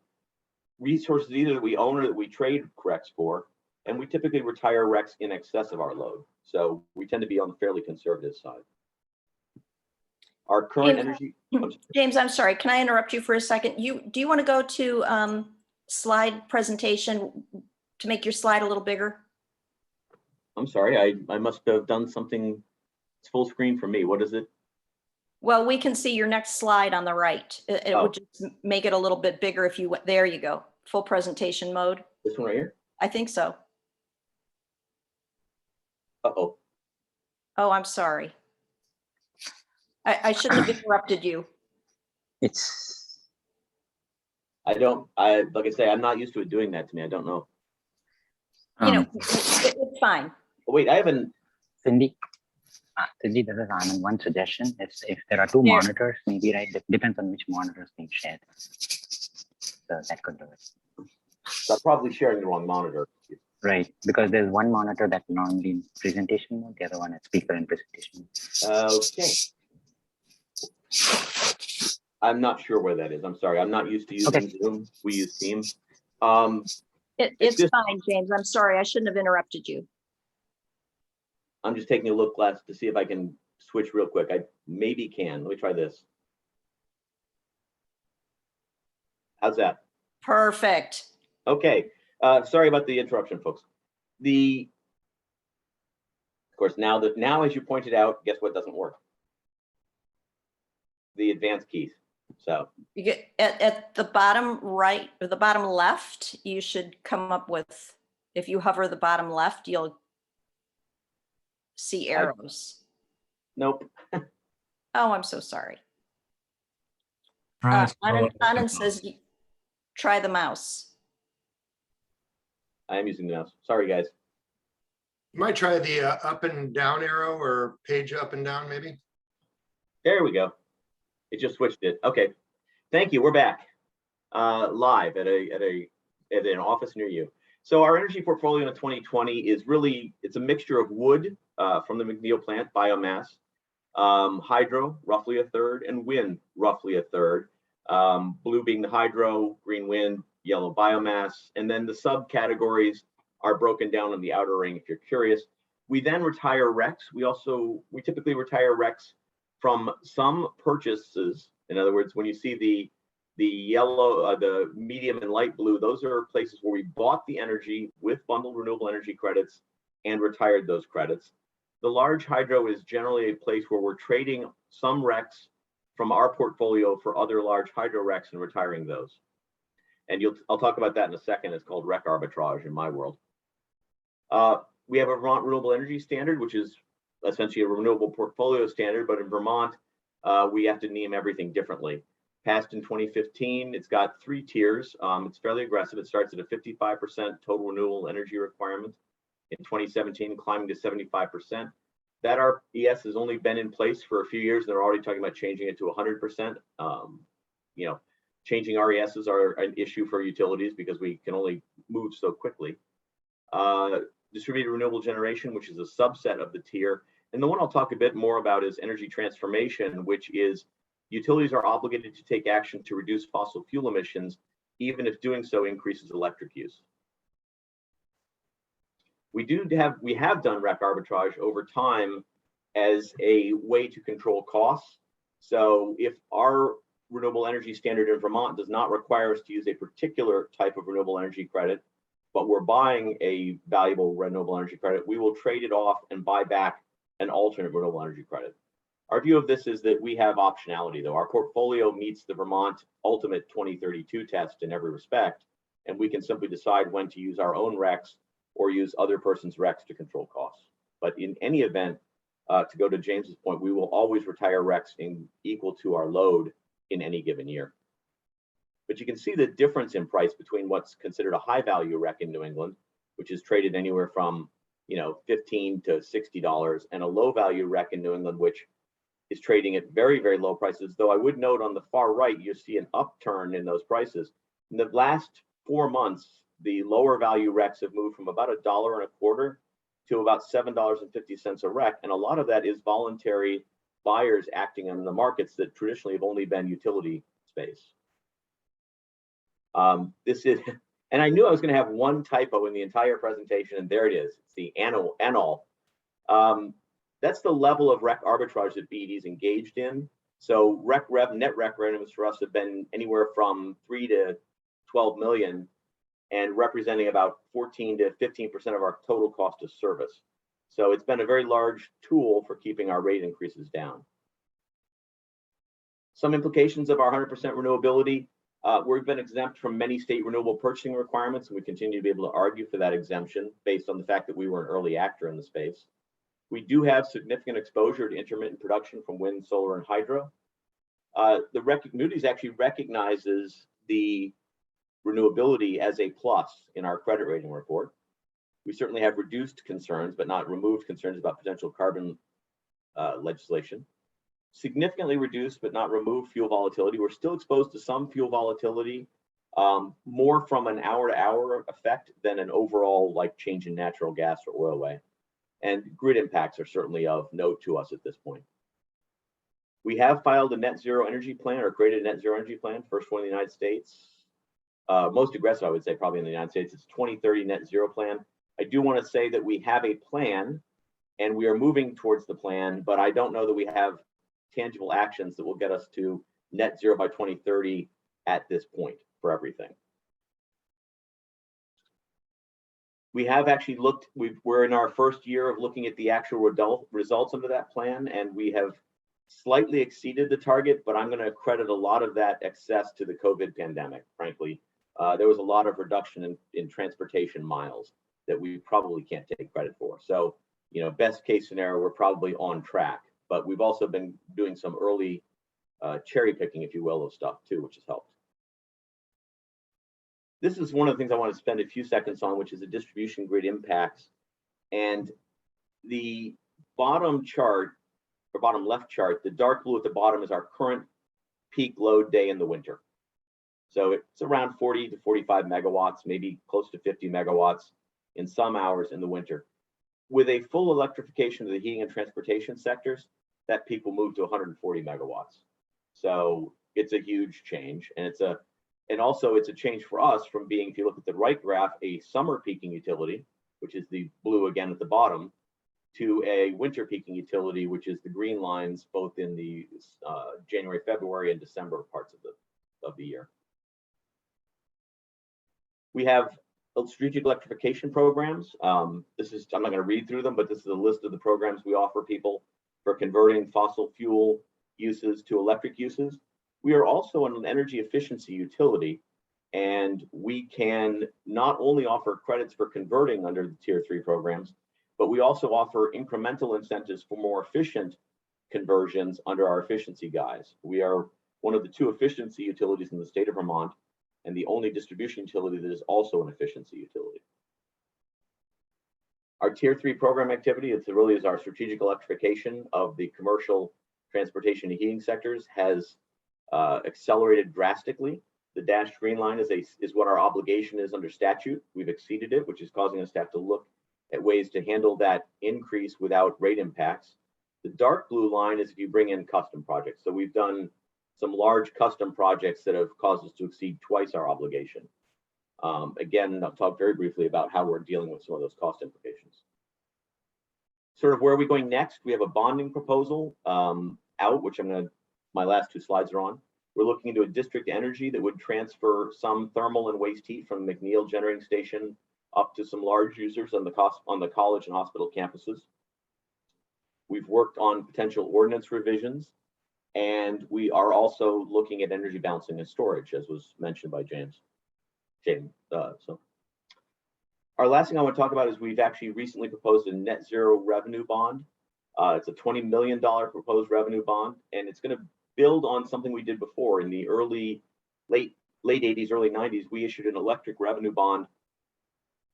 Speaker 4: resources either that we own or that we trade RECs for, and we typically retire RECs in excess of our load. So we tend to be on the fairly conservative side. Our current energy.
Speaker 1: James, I'm sorry, can I interrupt you for a second? Do you want to go to slide presentation to make your slide a little bigger?
Speaker 4: I'm sorry, I must have done something. It's full screen for me. What is it?
Speaker 1: Well, we can see your next slide on the right. It would just make it a little bit bigger if you went, there you go. Full presentation mode.
Speaker 4: This one right here?
Speaker 1: I think so.
Speaker 4: Uh-oh.
Speaker 1: Oh, I'm sorry. I shouldn't have interrupted you.
Speaker 4: Like I say, I'm not used to it doing that to me. I don't know.
Speaker 1: You know, it's fine.
Speaker 4: Oh, wait, I haven't.
Speaker 3: Cindy, this is Anand. One suggestion: if there are two monitors, maybe it depends on which monitor is being shared. So that could do it.
Speaker 4: So I'm probably sharing the wrong monitor.
Speaker 3: Right, because there's one monitor that's normally in presentation mode, the other one is speaker and presentation mode.
Speaker 4: Okay. I'm not sure where that is. I'm sorry. I'm not used to using Zoom. We use Teams.
Speaker 1: It's fine, James. I'm sorry. I shouldn't have interrupted you.
Speaker 4: I'm just taking a look to see if I can switch real quick. I maybe can. Let me try this. How's that?
Speaker 1: Perfect.
Speaker 4: Okay. Sorry about the interruption, folks. Of course, now as you pointed out, guess what doesn't work? The advanced keys. So
Speaker 1: You get at the bottom right or the bottom left, you should come up with, if you hover the bottom left, you'll see arrows.
Speaker 4: nope.
Speaker 1: Oh, I'm so sorry.
Speaker 5: Try
Speaker 1: Anand says, try the mouse.
Speaker 4: I am using the mouse. Sorry, guys.
Speaker 2: You might try the up and down arrow or page up and down, maybe.
Speaker 4: There we go. It just switched it. Okay. Thank you. We're back live at an office near you. So our energy portfolio in 2020 is really, it's a mixture of wood from the McNeil plant, biomass, hydro, roughly a third, and wind, roughly a third. Blue being the hydro, green wind, yellow biomass, and then the subcategories are broken down in the outer ring if you're curious. We then retire RECs. We typically retire RECs from some purchases. In other words, when you see the yellow, the medium and light blue, those are places where we bought the energy with bundled renewable energy credits and retired those credits. The large hydro is generally a place where we're trading some RECs from our portfolio for other large hydro RECs and retiring those. And I'll talk about that in a second. It's called REC arbitrage in my world. We have a Vermont Renewable Energy Standard, which is essentially a renewable portfolio standard, but in Vermont, we have to name everything differently. Passed in 2015, it's got 3 tiers. It's fairly aggressive. It starts at a 55% total renewable energy requirement. In 2017, climbing to 75%. That RES has only been in place for a few years, and they're already talking about changing it to 100%. Changing RESs are an issue for utilities because we can only move so quickly. Distributed renewable generation, which is a subset of the tier. And the one I'll talk a bit more about is energy transformation, which is utilities are obligated to take action to reduce fossil fuel emissions, even if doing so increases electric use. We have done REC arbitrage over time as a way to control costs. So if our renewable energy standard in Vermont does not require us to use a particular type of renewable energy credit, but we're buying a valuable renewable energy credit, we will trade it off and buy back an alternate renewable energy credit. Our view of this is that we have optionality, though. Our portfolio meets the Vermont Ultimate 2032 test in every respect, and we can simply decide when to use our own RECs or use other person's RECs to control costs. But in any event, to go to James's point, we will always retire RECs equal to our load in any given year. But you can see the difference in price between what's considered a high value REC in New England, which is traded anywhere from $15 to $60, and a low value REC in New England, which is trading at very, very low prices. Though I would note on the far right, you see an upturn in those prices. In the last 4 months, the lower value RECs have moved from about $1.25 to about $7.50 a REC. And a lot of that is voluntary buyers acting on the markets that traditionally have only been utility space. And I knew I was going to have one typo in the entire presentation, and there it is. It's the anol. That's the level of REC arbitrage that BED is engaged in. So net REC revenues for us have been anywhere from 3 to 12 million, and representing about 14 to 15% of our total cost of service. So it's been a very large tool for keeping our rate increases down. Some implications of our 100% renewability. We've been exempt from many state renewable purchasing requirements, and we continue to be able to argue for that exemption based on the fact that we were an early actor in the space. We do have significant exposure to intermittent production from wind, solar, and hydro. Moody's actually recognizes the renewability as a plus in our credit rating report. We certainly have reduced concerns, but not removed concerns about potential carbon legislation. Significantly reduced, but not removed fuel volatility. We're still exposed to some fuel volatility, more from an hour-to-hour effect than an overall change in natural gas or oil way. And grid impacts are certainly of note to us at this point. We have filed a net zero energy plan, or created a net zero energy plan, first one in the United States. Most aggressive, I would say, probably in the United States. It's 2030 net zero plan. I do want to say that we have a plan and we are moving towards the plan, but I don't know that we have tangible actions that will get us to net zero by 2030 at this point for everything. We have actually looked, we're in our first year of looking at the actual results under that plan, and we have slightly exceeded the target, but I'm going to credit a lot of that excess to the COVID pandemic, frankly. There was a lot of reduction in transportation miles that we probably can't take credit for. So, you know, best case scenario, we're probably on track, but we've also been doing some early cherry picking, if you will, of stuff too, which has helped. This is one of the things I want to spend a few seconds on, which is the distribution grid impacts. And the bottom chart, or bottom left chart, the dark blue at the bottom is our current peak load day in the winter. So it's around 40 to 45 megawatts, maybe close to 50 megawatts in some hours in the winter. With a full electrification of the heating and transportation sectors, that peak will move to 140 megawatts. So it's a huge change, and also it's a change for us from being, if you look at the right graph, a summer peaking utility, which is the blue again at the bottom, to a winter peaking utility, which is the green lines, both in the January, February, and December parts of the year. We have strategic electrification programs. I'm not going to read through them, but this is a list of the programs we offer people for converting fossil fuel uses to electric uses. We are also an energy efficiency utility, and we can not only offer credits for converting under the Tier 3 programs, but we also offer incremental incentives for more efficient conversions under our efficiency guise. We are one of the 2 efficiency utilities in the state of Vermont, and the only distribution utility that is also an efficiency utility. Our Tier 3 program activity, it really is our strategic electrification of the commercial, transportation, and heating sectors, has accelerated drastically. The dashed green line is what our obligation is under statute. We've exceeded it, which is causing us to have to look at ways to handle that increase without rate impacts. The dark blue line is if you bring in custom projects. So we've done some large custom projects that have caused us to exceed twice our obligation. Again, I'll talk very briefly about how we're dealing with some of those cost implications. Sort of where are we going next? We have a bonding proposal out, which my last 2 slides are on. We're looking into a district energy that would transfer some thermal and waste heat from the McNeil generating station up to some large users on the college and hospital campuses. We've worked on potential ordinance revisions, and we are also looking at energy balancing and storage, as was mentioned by James. Our last thing I want to talk about is we've actually recently proposed a net zero revenue bond. It's a $20 million proposed revenue bond, and it's going to build on something we did before in the late 80s, early 90s. We issued an electric revenue bond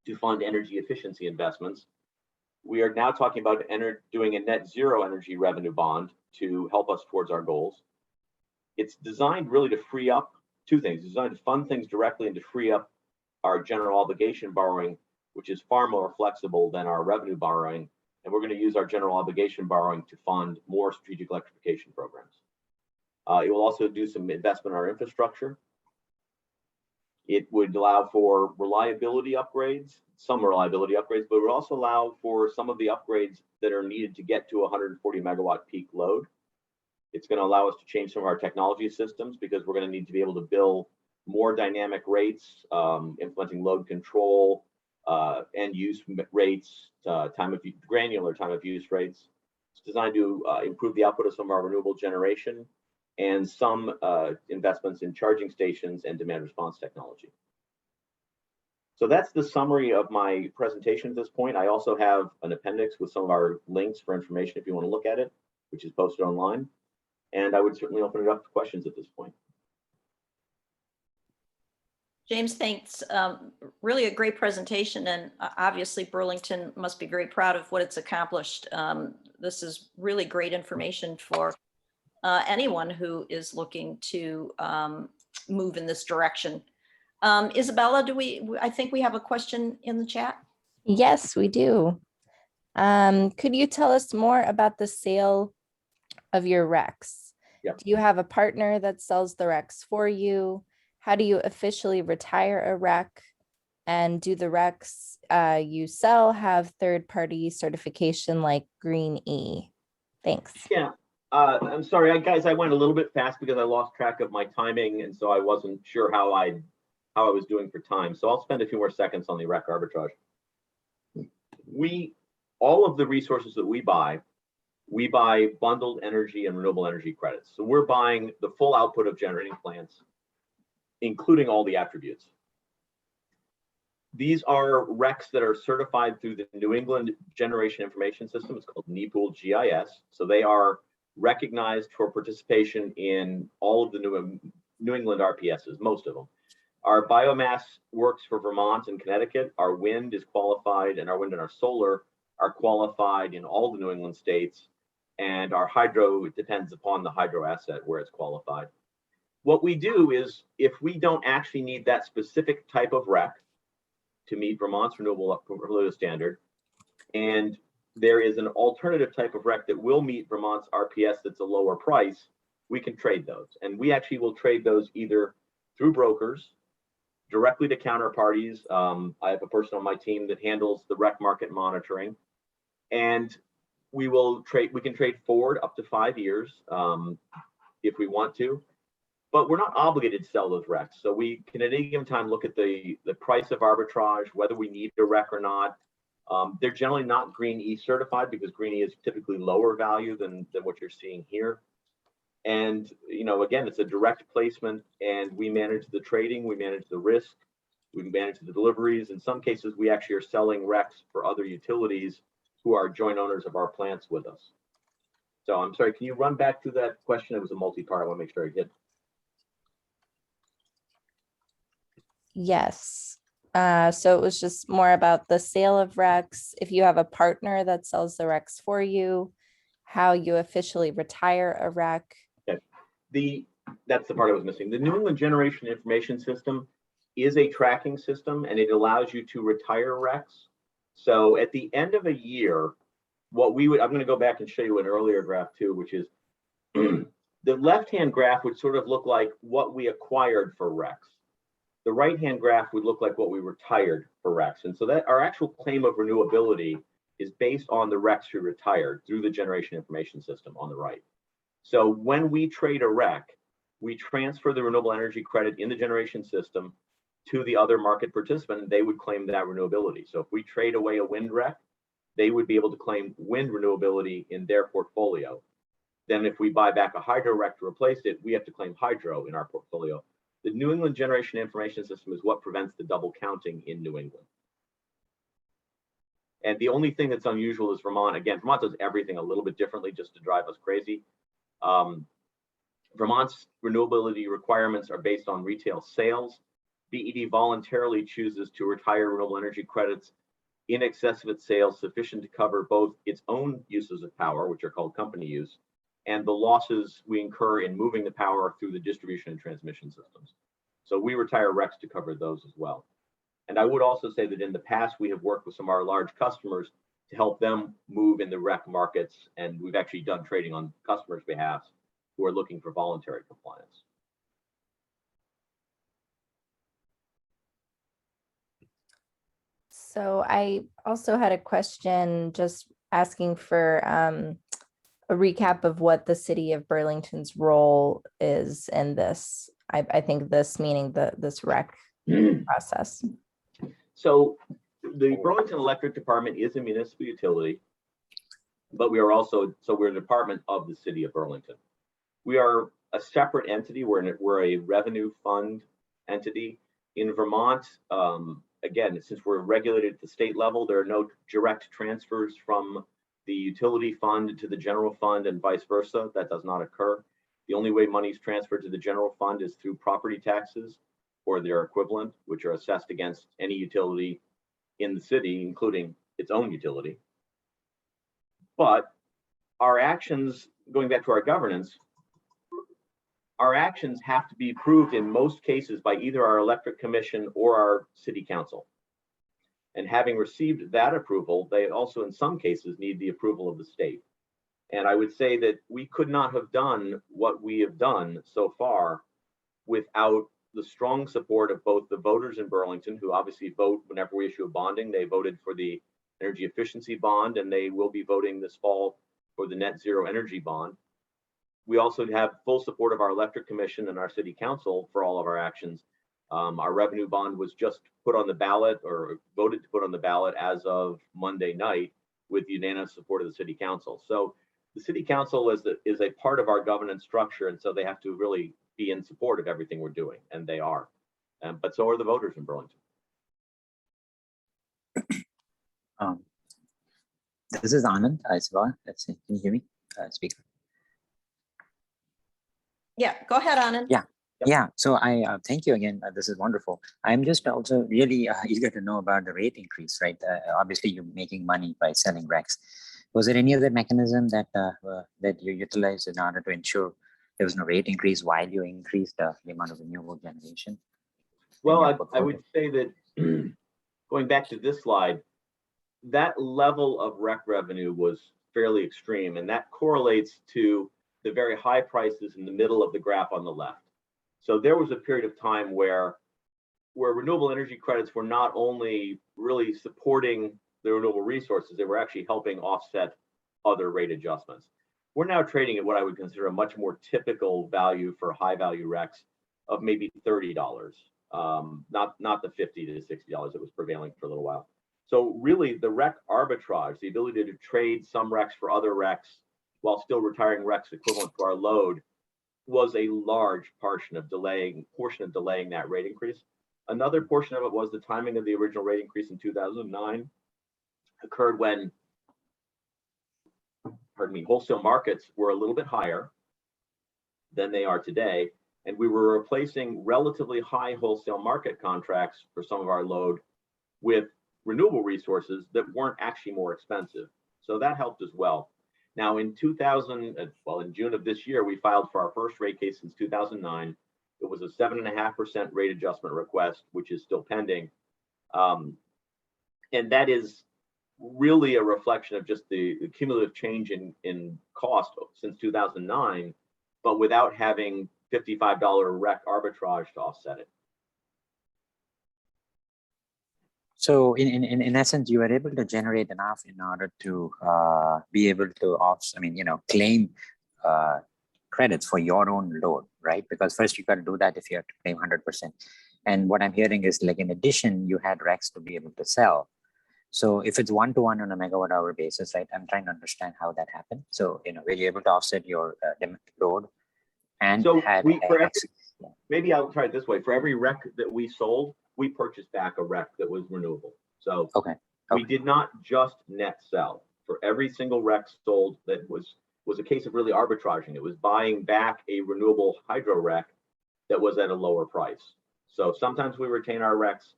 Speaker 4: to fund energy efficiency investments. We are now talking about doing a net zero energy revenue bond to help us towards our goals. It's designed really to free up 2 things. It's designed to fund things directly and to free up our general obligation borrowing, which is far more flexible than our revenue borrowing. And we're going to use our general obligation borrowing to fund more strategic electrification programs. It will also do some investment in our infrastructure. It would allow for reliability upgrades, some reliability upgrades, but it would also allow for some of the upgrades that are needed to get to 140 megawatt peak load. It's going to allow us to change some of our technology systems because we're going to need to be able to bill more dynamic rates, implementing load control, end use rates, granular time of use rates. It's designed to improve the output of some of our renewable generation and some investments in charging stations and demand response technology. So that's the summary of my presentation at this point. I also have an appendix with some of our links for information if you want to look at it, which is posted online. And I would certainly open it up to questions at this point.
Speaker 1: James, thanks. Really a great presentation, and obviously Burlington must be very proud of what it's accomplished. This is really great information for anyone who is looking to move in this direction. Isabella, I think we have a question in the chat.
Speaker 5: Yes, we do. Could you tell us more about the sale of your RECs?
Speaker 4: Yep.
Speaker 5: Do you have a partner that sells the RECs for you? How do you officially retire a REC? And do the RECs you sell have third-party certification like Green E? Thanks.
Speaker 4: Yeah, I'm sorry, guys, I went a little bit fast because I lost track of my timing, and so I wasn't sure how I was doing for time. So I'll spend a few more seconds on the REC arbitrage. all of the resources that we buy bundled energy and renewable energy credits. So we're buying the full output of generating plants, including all the attributes. These are RECs that are certified through the New England Generation Information System. It's called NEPOOL GIS. So they are recognized for participation in all of the New England RPSs, most of them. Our biomass works for Vermont and Connecticut. Our wind is qualified, and our wind and our solar are qualified in all the New England states. And our hydro, it depends upon the hydro asset where it's qualified. What we do is, if we don't actually need that specific type of REC to meet Vermont's renewable portfolio standard, and there is an alternative type of REC that will meet Vermont's RPS that's a lower price, we can trade those. And we actually will trade those either through brokers, directly to counterparties. I have a person on my team that handles the REC market monitoring, and we can trade forward up to 5 years if we want to, but we're not obligated to sell those RECs. So we can at any given time look at the price of arbitrage, whether we need a REC or not. They're generally not Green E certified because Green E is typically lower value than what you're seeing here. And, you know, again, it's a direct placement, and we manage the trading, we manage the risk, we manage the deliveries. In some cases, we actually are selling RECs for other utilities who are joint owners of our plants with us. So I'm sorry, can you run back through that question? It was a multi-part. I want to make sure I hit.
Speaker 5: Yes. So it was just more about the sale of RECs. If you have a partner that sells the RECs for you, how you officially retire a REC.
Speaker 4: Okay. That's the part I was missing. The New England Generation Information System is a tracking system, and it allows you to retire RECs. So at the end of a year, I'm going to go back and show you an earlier graph too, which is the left-hand graph would sort of look like what we acquired for RECs. The right-hand graph would look like what we retired for RECs. And so that our actual claim of renewability is based on the RECs we retired through the Generation Information System on the right. So when we trade a REC, we transfer the renewable energy credit in the generation system to the other market participant, and they would claim that renewability. So if we trade away a wind REC, they would be able to claim wind renewability in their portfolio. Then if we buy back a hydro REC to replace it, we have to claim hydro in our portfolio. The New England Generation Information System is what prevents the double counting in New England. And the only thing that's unusual is Vermont. Again, Vermont does everything a little bit differently just to drive us crazy. Vermont's renewability requirements are based on retail sales. BED voluntarily chooses to retire renewable energy credits in excess of its sales sufficient to cover both its own uses of power, which are called company use, and the losses we incur in moving the power through the distribution and transmission systems. So we retire RECs to cover those as well. And I would also say that in the past, we have worked with some of our large customers to help them move in the REC markets, and we've actually done trading on customers' behalf who are looking for voluntary compliance.
Speaker 5: So I also had a question just asking for a recap of what the city of Burlington's role is in this. I think this meaning this REC process.
Speaker 4: So the Burlington Electric Department is a municipal utility, but we are also, we're a department of the city of Burlington. We are a separate entity. We're a revenue fund entity. In Vermont, again, since we're regulated at the state level, there are no direct transfers from the utility fund to the general fund and vice versa. That does not occur. The only way money is transferred to the general fund is through property taxes or their equivalent, which are assessed against any utility in the city, including its own utility. But our actions, going back to our governance, our actions have to be approved in most cases by either our electric commission or our city council. And having received that approval, they also in some cases need the approval of the state. And I would say that we could not have done what we have done so far without the strong support of both the voters in Burlington, who obviously vote whenever we issue a bonding. They voted for the energy efficiency bond, and they will be voting this fall for the net zero energy bond. We also have full support of our electric commission and our city council for all of our actions. Our revenue bond was just put on the ballot or voted to put on the ballot as of Monday night with unanimous support of the city council. So the city council is a part of our governance structure, and so they have to really be in support of everything we're doing, and they are. But so are the voters in Burlington.
Speaker 3: This is Anand. Let's see. Can you hear me? Speaker.
Speaker 1: Yeah, go ahead, Anand.
Speaker 3: Yeah. Yeah, so I thank you again. This is wonderful. I'm just also really eager to know about the rate increase, right? Obviously, you're making money by selling RECs. Was there any other mechanism that that you utilized in order to ensure there was no rate increase while you increased the amount of renewable generation?
Speaker 4: Well, I would say that going back to this slide, that level of REC revenue was fairly extreme, and that correlates to the very high prices in the middle of the graph on the left. So there was a period of time where renewable energy credits were not only really supporting the renewable resources, they were actually helping offset other rate adjustments. We're now trading at what I would consider a much more typical value for high value RECs of maybe $30, not the $50 to $60 that was prevailing for a little while. So really the REC arbitrage, the ability to trade some RECs for other RECs while still retiring RECs equivalent to our load, was a large portion of delaying that rate increase. Another portion of it was the timing of the original rate increase in 2009 occurred when, wholesale markets were a little bit higher than they are today, and we were replacing relatively high wholesale market contracts for some of our load with renewable resources that weren't actually more expensive. So that helped as well. Now in June of this year, we filed for our first rate case since 2009. It was a 7.5% rate adjustment request, which is still pending. And that is really a reflection of just the cumulative change in cost since 2009, but without having $55 REC arbitrage to offset it.
Speaker 3: So in essence, you were able to generate enough in order to be able to claim credits for your own load, right? Because first you got to do that if you have to claim 100%. And what I'm hearing is, like, in addition, you had RECs to be able to sell. So if it's 1-to-1 on a megawatt hour basis, right? I'm trying to understand how that happened. So, were you able to offset your load and
Speaker 4: so
Speaker 3: had
Speaker 4: maybe I'll try it this way. For every REC that we sold, we purchased back a REC that was renewable. So we did not just net sell. For every single REC sold that was a case of really arbitraging. It was buying back a renewable hydro REC that was at a lower price. So sometimes we retain our RECs.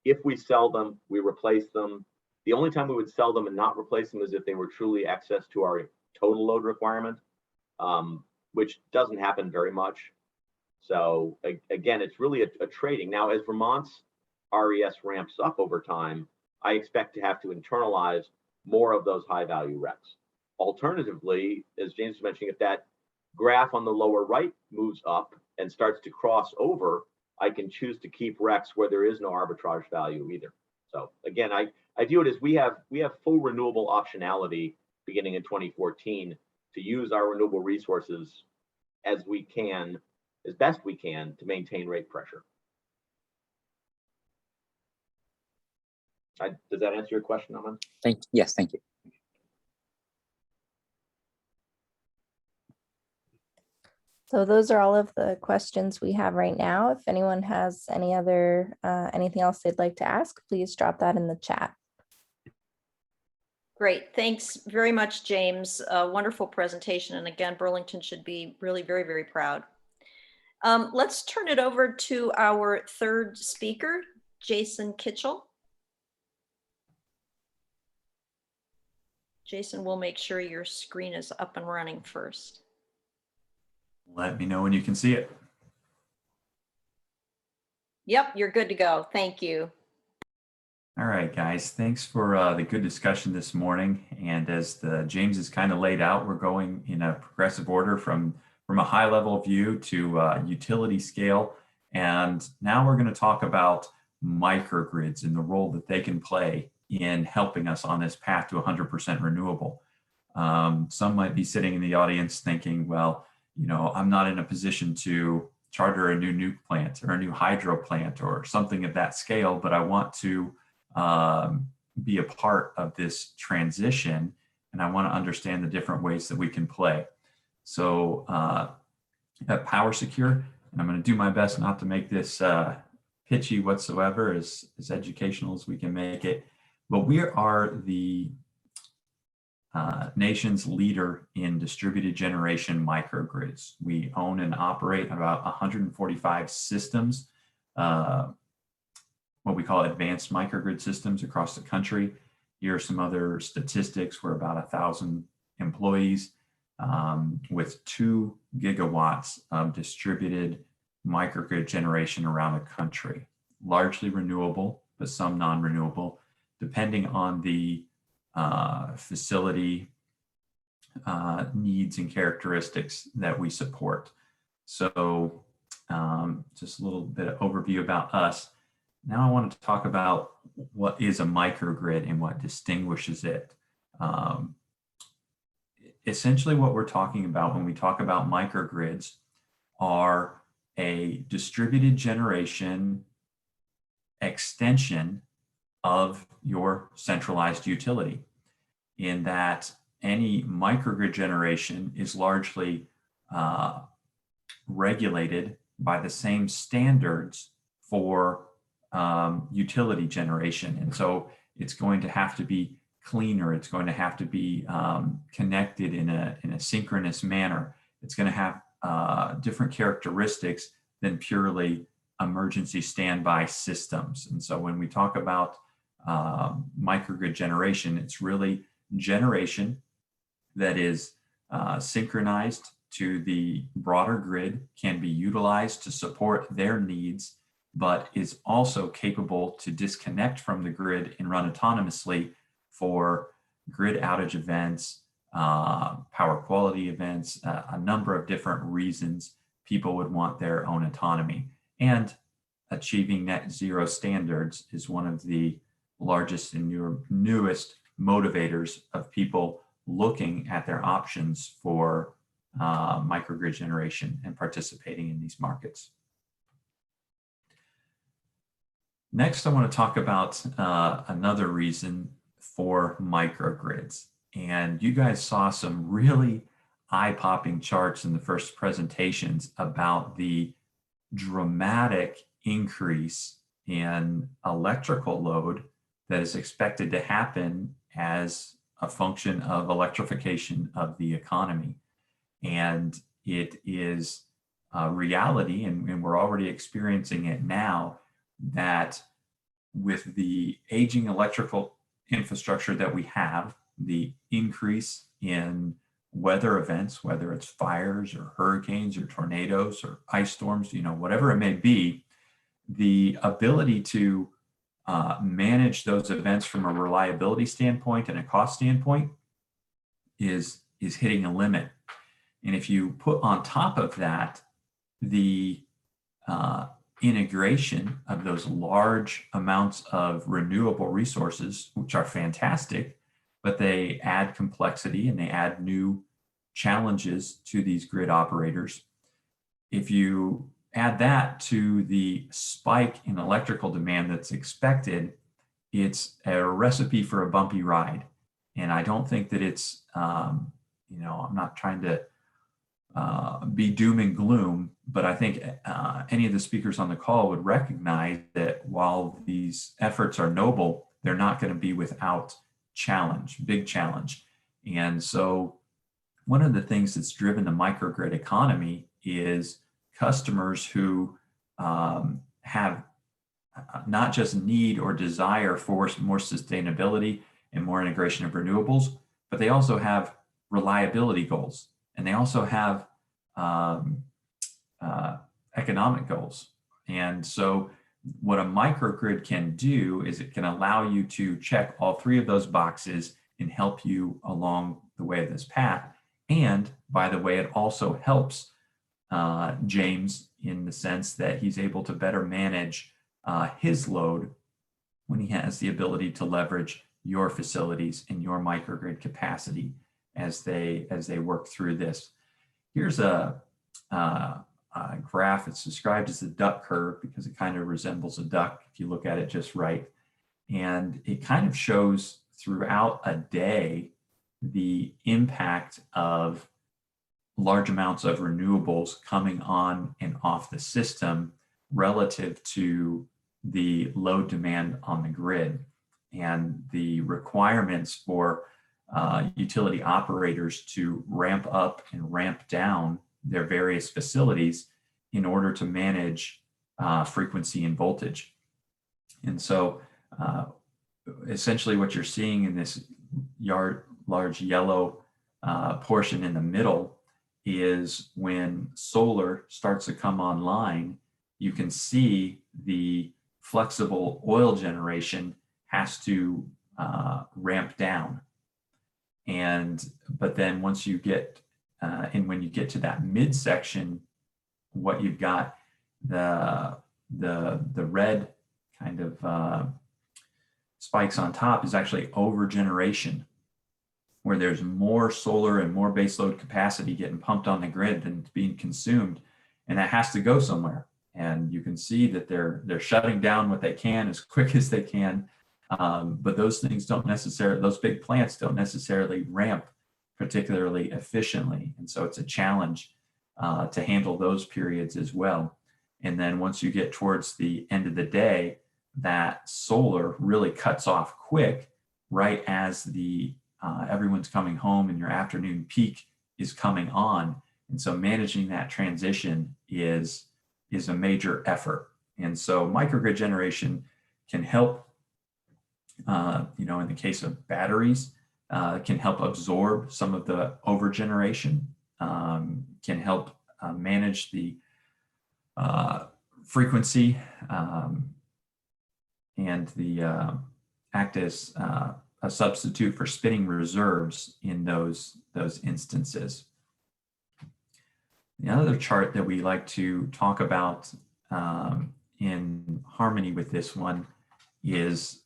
Speaker 4: If we sell them, we replace them. The only time we would sell them and not replace them is if they were truly excess to our total load requirement, which doesn't happen very much. So again, it's really a trading. Now, as Vermont's RES ramps up over time, I expect to have to internalize more of those high value RECs. Alternatively, as James was mentioning, if that graph on the lower right moves up and starts to cross over, I can choose to keep RECs where there is no arbitrage value either. So again, I view it as we have full renewable optionality beginning in 2014 to use our renewable resources as best we can to maintain rate pressure. Does that answer your question, Aman?
Speaker 3: Yes, thank you.
Speaker 5: So those are all of the questions we have right now. If anyone has any other anything else they'd like to ask, please drop that in the chat.
Speaker 1: Great. Thanks very much, James. Wonderful presentation. And again, Burlington should be really very, very proud. Let's turn it over to our third speaker, Jason Kitchell. Jason, we'll make sure your screen is up and running first.
Speaker 6: Let me know when you can see it.
Speaker 1: Yep, you're good to go. Thank you.
Speaker 6: All right, guys, thanks for the good discussion this morning. And as James has kind of laid out, we're going in a progressive order from a high level view to utility scale. And now we're going to talk about microgrids and the role that they can play in helping us on this path to 100% renewable. Some might be sitting in the audience thinking, well, I'm not in a position to charter a new nuke plant or a new hydro plant or something of that scale, but I want to be a part of this transition, and I want to understand the different ways that we can play. So at PowerSecure, and I'm going to do my best not to make this pitchy whatsoever, as educational as we can make it, but we are the nation's leader in distributed generation microgrids. We own and operate about 145 systems, what we call advanced microgrid systems across the country. Here are some other statistics. We're about 1,000 employees with 2 gigawatts of distributed microgrid generation around the country, largely renewable, but some non-renewable, depending on the facility needs and characteristics that we support. So just a little bit of overview about us. Now I wanted to talk about what is a microgrid and what distinguishes it. Essentially what we're talking about when we talk about microgrids are a distributed generation extension of your centralized utility, in that any microgrid generation is largely regulated by the same standards for utility generation. And so it's going to have to be cleaner. It's going to have to be connected in a synchronous manner. It's going to have different characteristics than purely emergency standby systems. And so when we talk about microgrid generation, it's really generation that is synchronized to the broader grid, can be utilized to support their needs, but is also capable to disconnect from the grid and run autonomously for grid outage events, power quality events, a number of different reasons people would want their own autonomy. And achieving net zero standards is one of the largest and newest motivators of people looking at their options for microgrid generation and participating in these markets. Next, I want to talk about another reason for microgrids. And you guys saw some really eye-popping charts in the first presentations about the dramatic increase in electrical load that is expected to happen as a function of electrification of the economy. And it is a reality, and we're already experiencing it now, that with the aging electrical infrastructure that we have, the increase in weather events, whether it's fires or hurricanes or tornadoes or ice storms, whatever it may be, the ability to manage those events from a reliability standpoint and a cost standpoint is hitting a limit. And if you put on top of that the integration of those large amounts of renewable resources, which are fantastic, but they add complexity and they add new challenges to these grid operators. If you add that to the spike in electrical demand that's expected, it's a recipe for a bumpy ride. And I don't think that it's, I'm not trying to be doom and gloom, but I think any of the speakers on the call would recognize that while these efforts are noble, they're not going to be without challenge, big challenge. And so one of the things that's driven the microgrid economy is customers who have not just need or desire for more sustainability and more integration of renewables, but they also have reliability goals, and they also have economic goals. And so what a microgrid can do is it can allow you to check all 3 of those boxes and help you along the way of this path. And by the way, it also helps James in the sense that he's able to better manage his load when he has the ability to leverage your facilities and your microgrid capacity as they work through this. Here's a graph. It's described as the duck curve because it kind of resembles a duck if you look at it just right. And it kind of shows throughout a day the impact of large amounts of renewables coming on and off the system relative to the load demand on the grid, and the requirements for utility operators to ramp up and ramp down their various facilities in order to manage frequency and voltage. And so essentially what you're seeing in this large yellow portion in the middle is when solar starts to come online, you can see the flexible oil generation has to ramp down. But then once you get, and when you get to that midsection, what you've got, the red kind of spikes on top is actually over generation, where there's more solar and more baseload capacity getting pumped on the grid than it's being consumed, and that has to go somewhere. And you can see that they're shutting down what they can as quick as they can, but those things don't necessarily, those big plants don't necessarily ramp particularly efficiently, and so it's a challenge to handle those periods as well. And then once you get towards the end of the day, that solar really cuts off quick right as the everyone's coming home and your afternoon peak is coming on. And so managing that transition is a major effort. And so microgrid generation can help, in the case of batteries, can help absorb some of the overgeneration, can help manage the frequency, and the act as a substitute for spinning reserves in those instances. The other chart that we like to talk about in harmony with this one is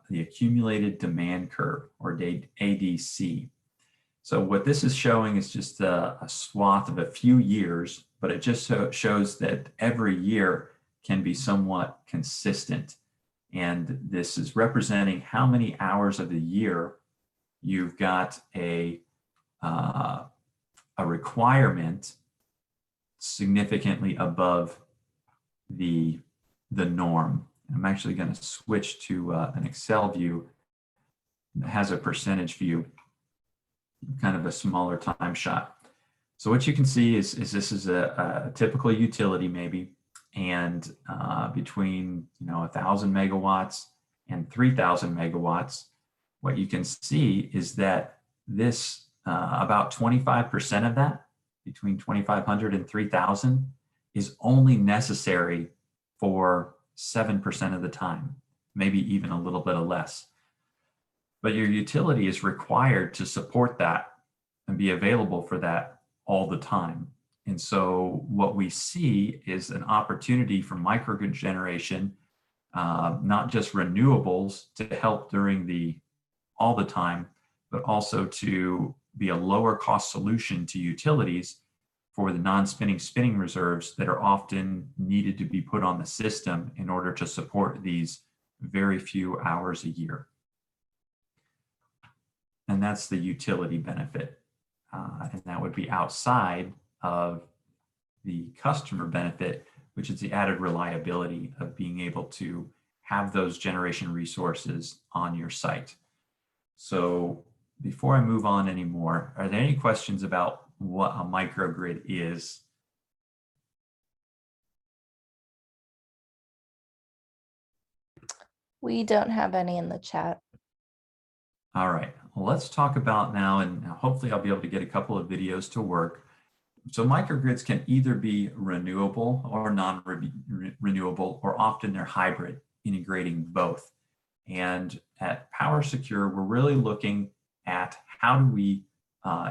Speaker 6: the accumulated demand curve, or ADC. So what this is showing is just a swath of a few years, but it just shows that every year can be somewhat consistent. And this is representing how many hours of the year you've got a requirement significantly above the norm. I'm actually going to switch to an Excel view that has a percentage view, kind of a smaller time shot. So what you can see is this is a typical utility maybe, and between 1,000 megawatts and 3,000 megawatts, what you can see is that this about 25% of that, between 2,500 and 3,000, is only necessary for 7% of the time, maybe even a little bit less. But your utility is required to support that and be available for that all the time. And so what we see is an opportunity for microgrid generation, not just renewables to help during all the time, but also to be a lower cost solution to utilities for the non-spinning spinning reserves that are often needed to be put on the system in order to support these very few hours a year. And that's the utility benefit. And that would be outside of the customer benefit, which is the added reliability of being able to have those generation resources on your site. So before I move on anymore, are there any questions about what a microgrid is?
Speaker 5: We don't have any in the chat.
Speaker 6: All right, well, let's talk about now, and hopefully I'll be able to get a couple of videos to work. So microgrids can either be renewable or non-renewable, or often they're hybrid, integrating both. And at PowerSecure, we're really looking at how do we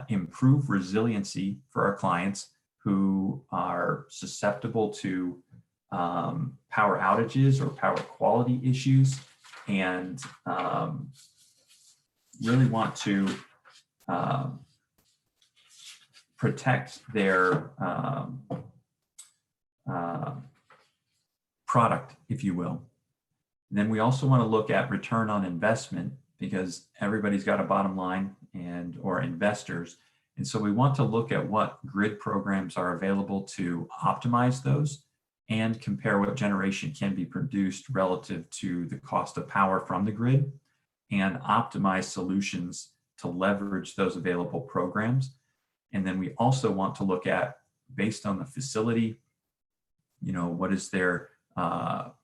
Speaker 6: improve resiliency for our clients who are susceptible to power outages or power quality issues, and really want to protect their product, if you will. Then we also want to look at return on investment, because everybody's got a bottom line or investors. And so we want to look at what grid programs are available to optimize those and compare what generation can be produced relative to the cost of power from the grid, and optimize solutions to leverage those available programs. And then we also want to look at, based on the facility, what is their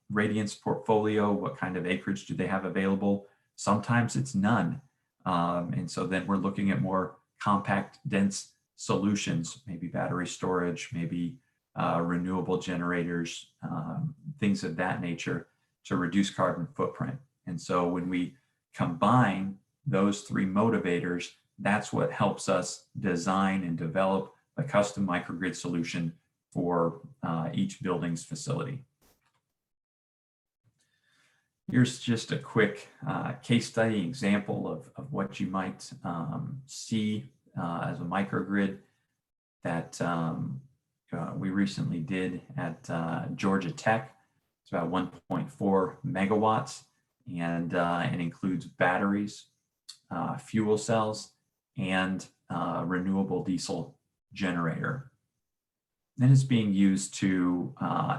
Speaker 6: radiance portfolio, what kind of acreage do they have available? Sometimes it's none. And so then we're looking at more compact, dense solutions, maybe battery storage, maybe renewable generators, things of that nature, to reduce carbon footprint. And so when we combine those three motivators, that's what helps us design and develop a custom microgrid solution for each building's facility. Here's just a quick case study example of what you might see as a microgrid that we recently did at Georgia Tech. It's about 1.4 megawatts, and it includes batteries, fuel cells, and renewable diesel generator. Then it's being used to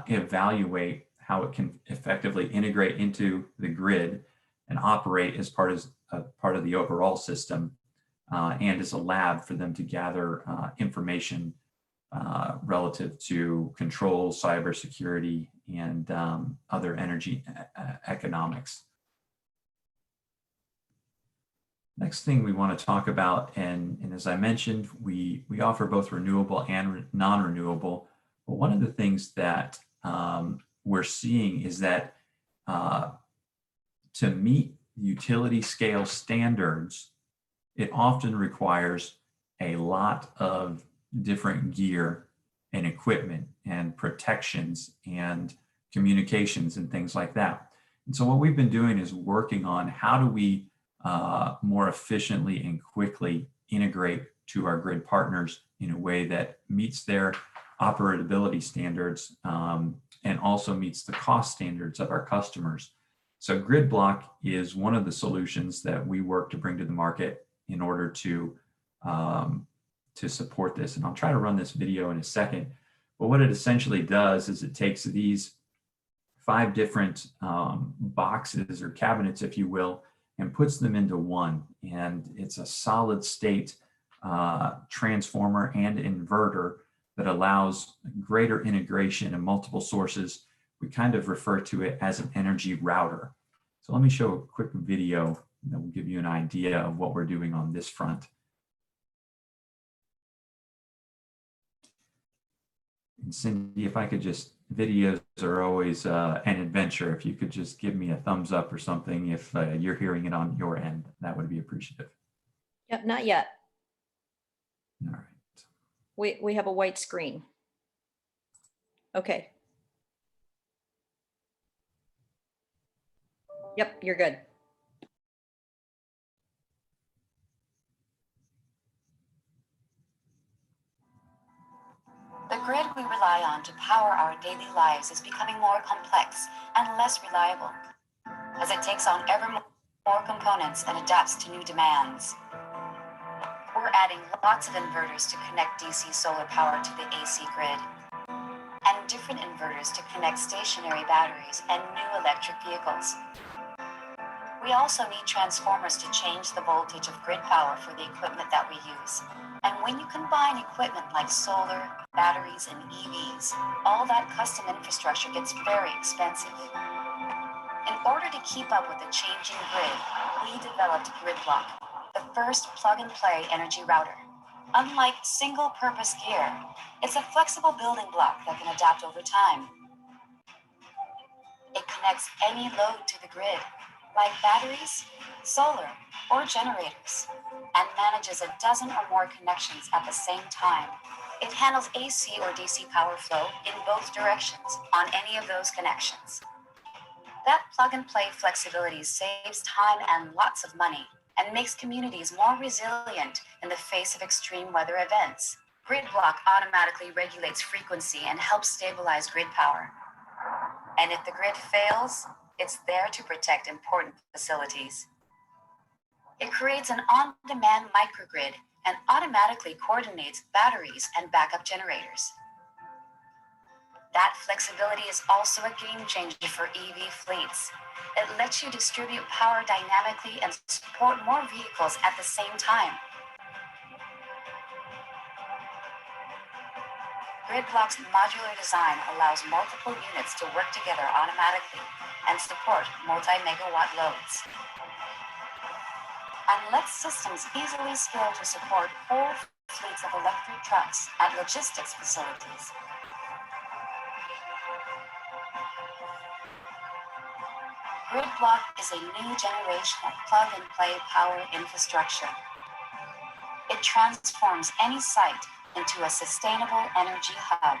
Speaker 6: evaluate how it can effectively integrate into the grid and operate as part of the overall system, and as a lab for them to gather information relative to control, cybersecurity, and other energy economics. Next thing we want to talk about, and as I mentioned, we offer both renewable and non-renewable. But one of the things that we're seeing is that to meet utility scale standards, it often requires a lot of different gear and equipment and protections and communications and things like that. And so what we've been doing is working on how do we more efficiently and quickly integrate to our grid partners in a way that meets their operability standards and also meets the cost standards of our customers. So Grid Block is one of the solutions that we work to bring to the market in order to support this. And I'll try to run this video in a second. But what it essentially does is it takes these 5 different boxes or cabinets, if you will, and puts them into one. And it's a solid state transformer and inverter that allows greater integration in multiple sources. We kind of refer to it as an energy router. So let me show a quick video that will give you an idea of what we're doing on this front. And Cindy, if I could just, videos are always an adventure. If you could just give me a thumbs up or something if you're hearing it on your end, that would be appreciative.
Speaker 1: Yep, not yet.
Speaker 6: All right.
Speaker 1: We have a white screen. Okay. Yep, you're good.
Speaker 7: The grid we rely on to power our daily lives is becoming more complex and less reliable as it takes on ever more components and adapts to new demands. We're adding lots of inverters to connect DC solar power to the AC grid, and different inverters to connect stationary batteries and new electric vehicles. We also need transformers to change the voltage of grid power for the equipment that we use. And when you combine equipment like solar, batteries, and EVs, all that custom infrastructure gets very expensive. In order to keep up with the changing grid, we developed Grid Block, the first plug-and-play energy router. Unlike single-purpose gear, it's a flexible building block that can adapt over time. It connects any load to the grid, like batteries, solar, or generators, and manages a dozen or more connections at the same time. It handles AC or DC power flow in both directions on any of those connections. That plug-and-play flexibility saves time and lots of money and makes communities more resilient in the face of extreme weather events. Grid block automatically regulates frequency and helps stabilize grid power. And if the grid fails, it's there to protect important facilities. It creates an on-demand microgrid and automatically coordinates batteries and backup generators. That flexibility is also a game changer for EV fleets. It lets you distribute power dynamically and support more vehicles at the same time. Gridblock's modular design allows multiple units to work together automatically and support multi-megawatt loads. And lets systems easily scale to support whole fleets of electric trucks at logistics facilities. Gridblock is a new generation of plug-and-play power infrastructure. It transforms any site into a sustainable energy hub.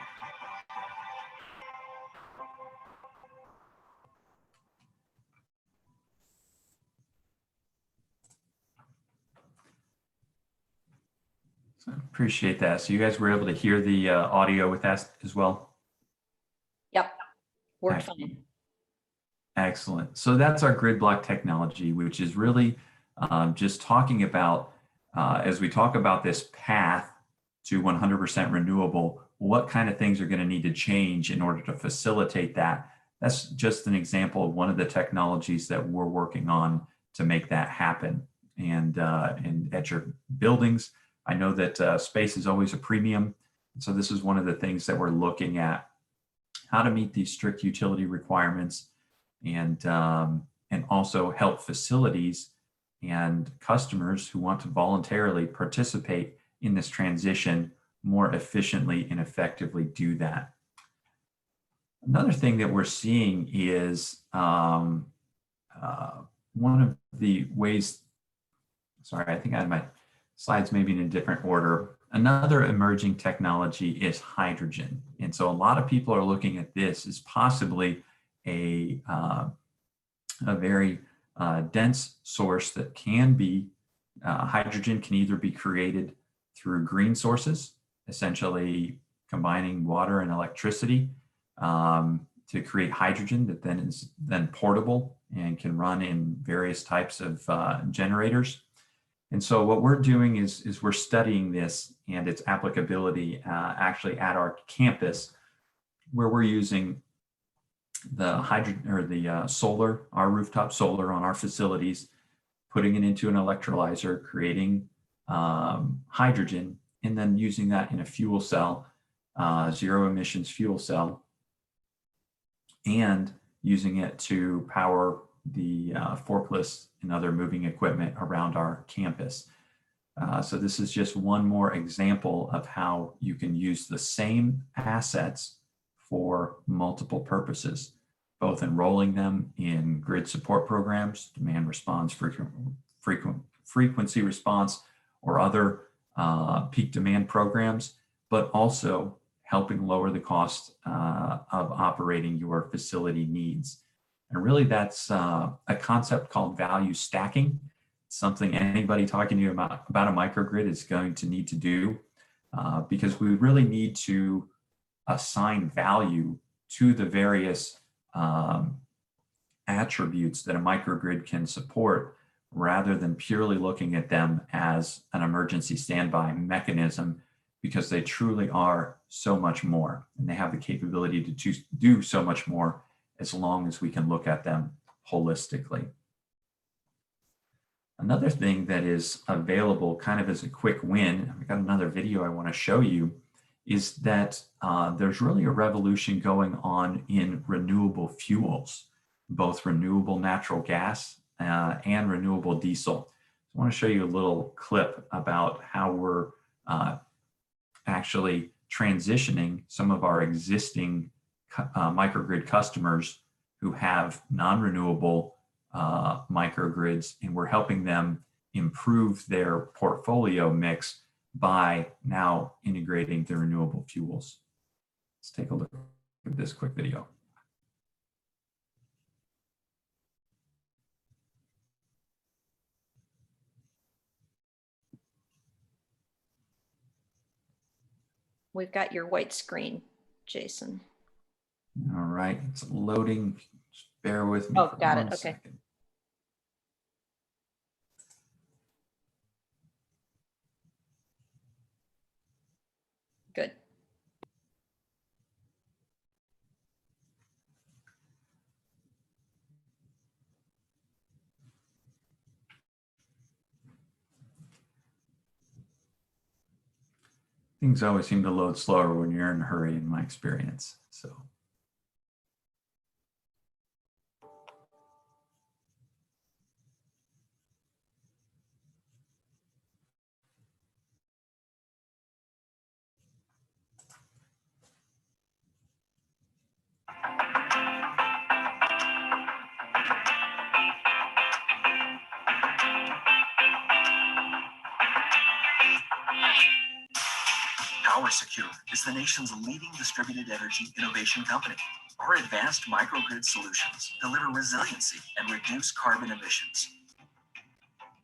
Speaker 6: So appreciate that. So you guys were able to hear the audio with that as well?
Speaker 1: Yep, worked fine.
Speaker 6: Excellent. So that's our grid block technology, which is really just talking about, as we talk about this path to 100% renewable, what kind of things are going to need to change in order to facilitate that. That's just an example of one of the technologies that we're working on to make that happen. And at your buildings, I know that space is always a premium. So this is one of the things that we're looking at, how to meet these strict utility requirements and also help facilities and customers who want to voluntarily participate in this transition more efficiently and effectively do that. Another thing that we're seeing is one of the ways, sorry, I think I had my slides maybe in a different order. Another emerging technology is hydrogen. And so a lot of people are looking at this as possibly a very dense source that can be, hydrogen can either be created through green sources, essentially combining water and electricity to create hydrogen that then is then portable and can run in various types of generators. And so what we're doing is we're studying this and its applicability actually at our campus, where we're using the hydrogen or the solar, our rooftop solar on our facilities, putting it into an electrolyzer, creating hydrogen, and then using that in a fuel cell, zero emissions fuel cell, and using it to power the forklifts and other moving equipment around our campus. So this is just one more example of how you can use the same assets for multiple purposes, both enrolling them in grid support programs, demand response, frequency response, or other peak demand programs, but also helping lower the cost of operating your facility needs. And really that's a concept called value stacking. It's something anybody talking to you about a microgrid is going to need to do because we really need to assign value to the various attributes that a microgrid can support, rather than purely looking at them as an emergency standby mechanism, because they truly are so much more, and they have the capability to do so much more as long as we can look at them holistically. Another thing that is available kind of as a quick win, I've got another video I want to show you, is that there's really a revolution going on in renewable fuels, both renewable natural gas and renewable diesel. I want to show you a little clip about how we're actually transitioning some of our existing microgrid customers who have non-renewable microgrids, and we're helping them improve their portfolio mix by now integrating the renewable fuels. Let's take a look at this quick video.
Speaker 1: We've got your white screen, Jason.
Speaker 6: All right, it's loading. Just bear with me.
Speaker 1: Oh,
Speaker 6: for
Speaker 1: got it.
Speaker 6: one
Speaker 1: Okay.
Speaker 6: second.
Speaker 1: Good.
Speaker 6: Things always seem to load slower when you're in a hurry, in my experience. So.
Speaker 8: PowerSecure is the nation's leading distributed energy innovation company. Our advanced microgrid solutions deliver resiliency and reduce carbon emissions.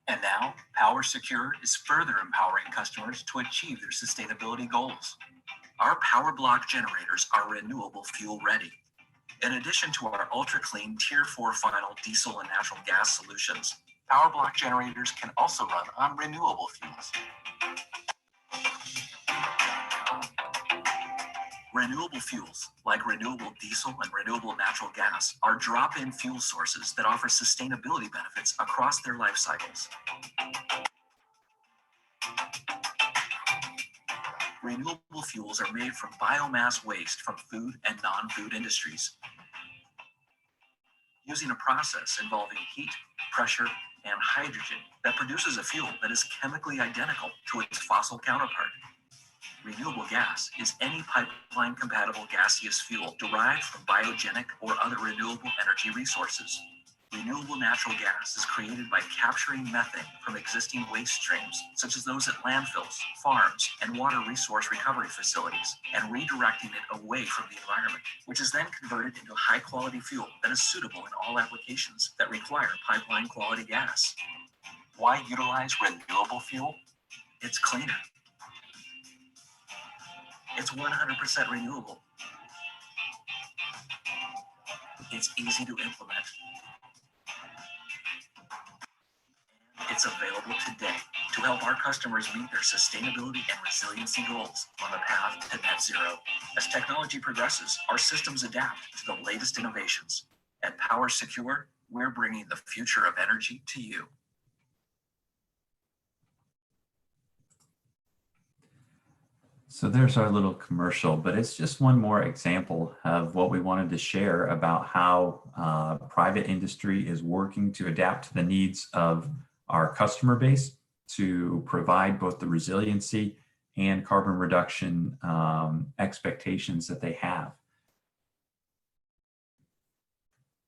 Speaker 8: And now, PowerSecure is further empowering customers to achieve their sustainability goals. Our power block generators are renewable fuel ready. In addition to our ultra-clean Tier 4 final diesel and natural gas solutions, power block generators can also run on renewable fuels. Renewable fuels, like renewable diesel and renewable natural gas, are drop-in fuel sources that offer sustainability benefits across their life cycles. Renewable fuels are made from biomass waste from food and non-food industries, using a process involving heat, pressure, and hydrogen that produces a fuel that is chemically identical to its fossil counterpart. Renewable gas is any pipeline-compatible gaseous fuel derived from biogenic or other renewable energy resources. Renewable natural gas is created by capturing methane from existing waste streams, such as those at landfills, farms, and water resource recovery facilities, and redirecting it away from the environment, which is then converted into high-quality fuel that is suitable in all applications that require pipeline-quality gas. Why utilize renewable fuel? It's cleaner. It's 100% renewable. It's easy to implement. It's available today to help our customers meet their sustainability and resiliency goals on the path to net zero. As technology progresses, our systems adapt to the latest innovations. At PowerSecure, we're bringing the future of energy to you.
Speaker 6: So there's our little commercial, but it's just one more example of what we wanted to share about how private industry is working to adapt to the needs of our customer base to provide both the resiliency and carbon reduction expectations that they have.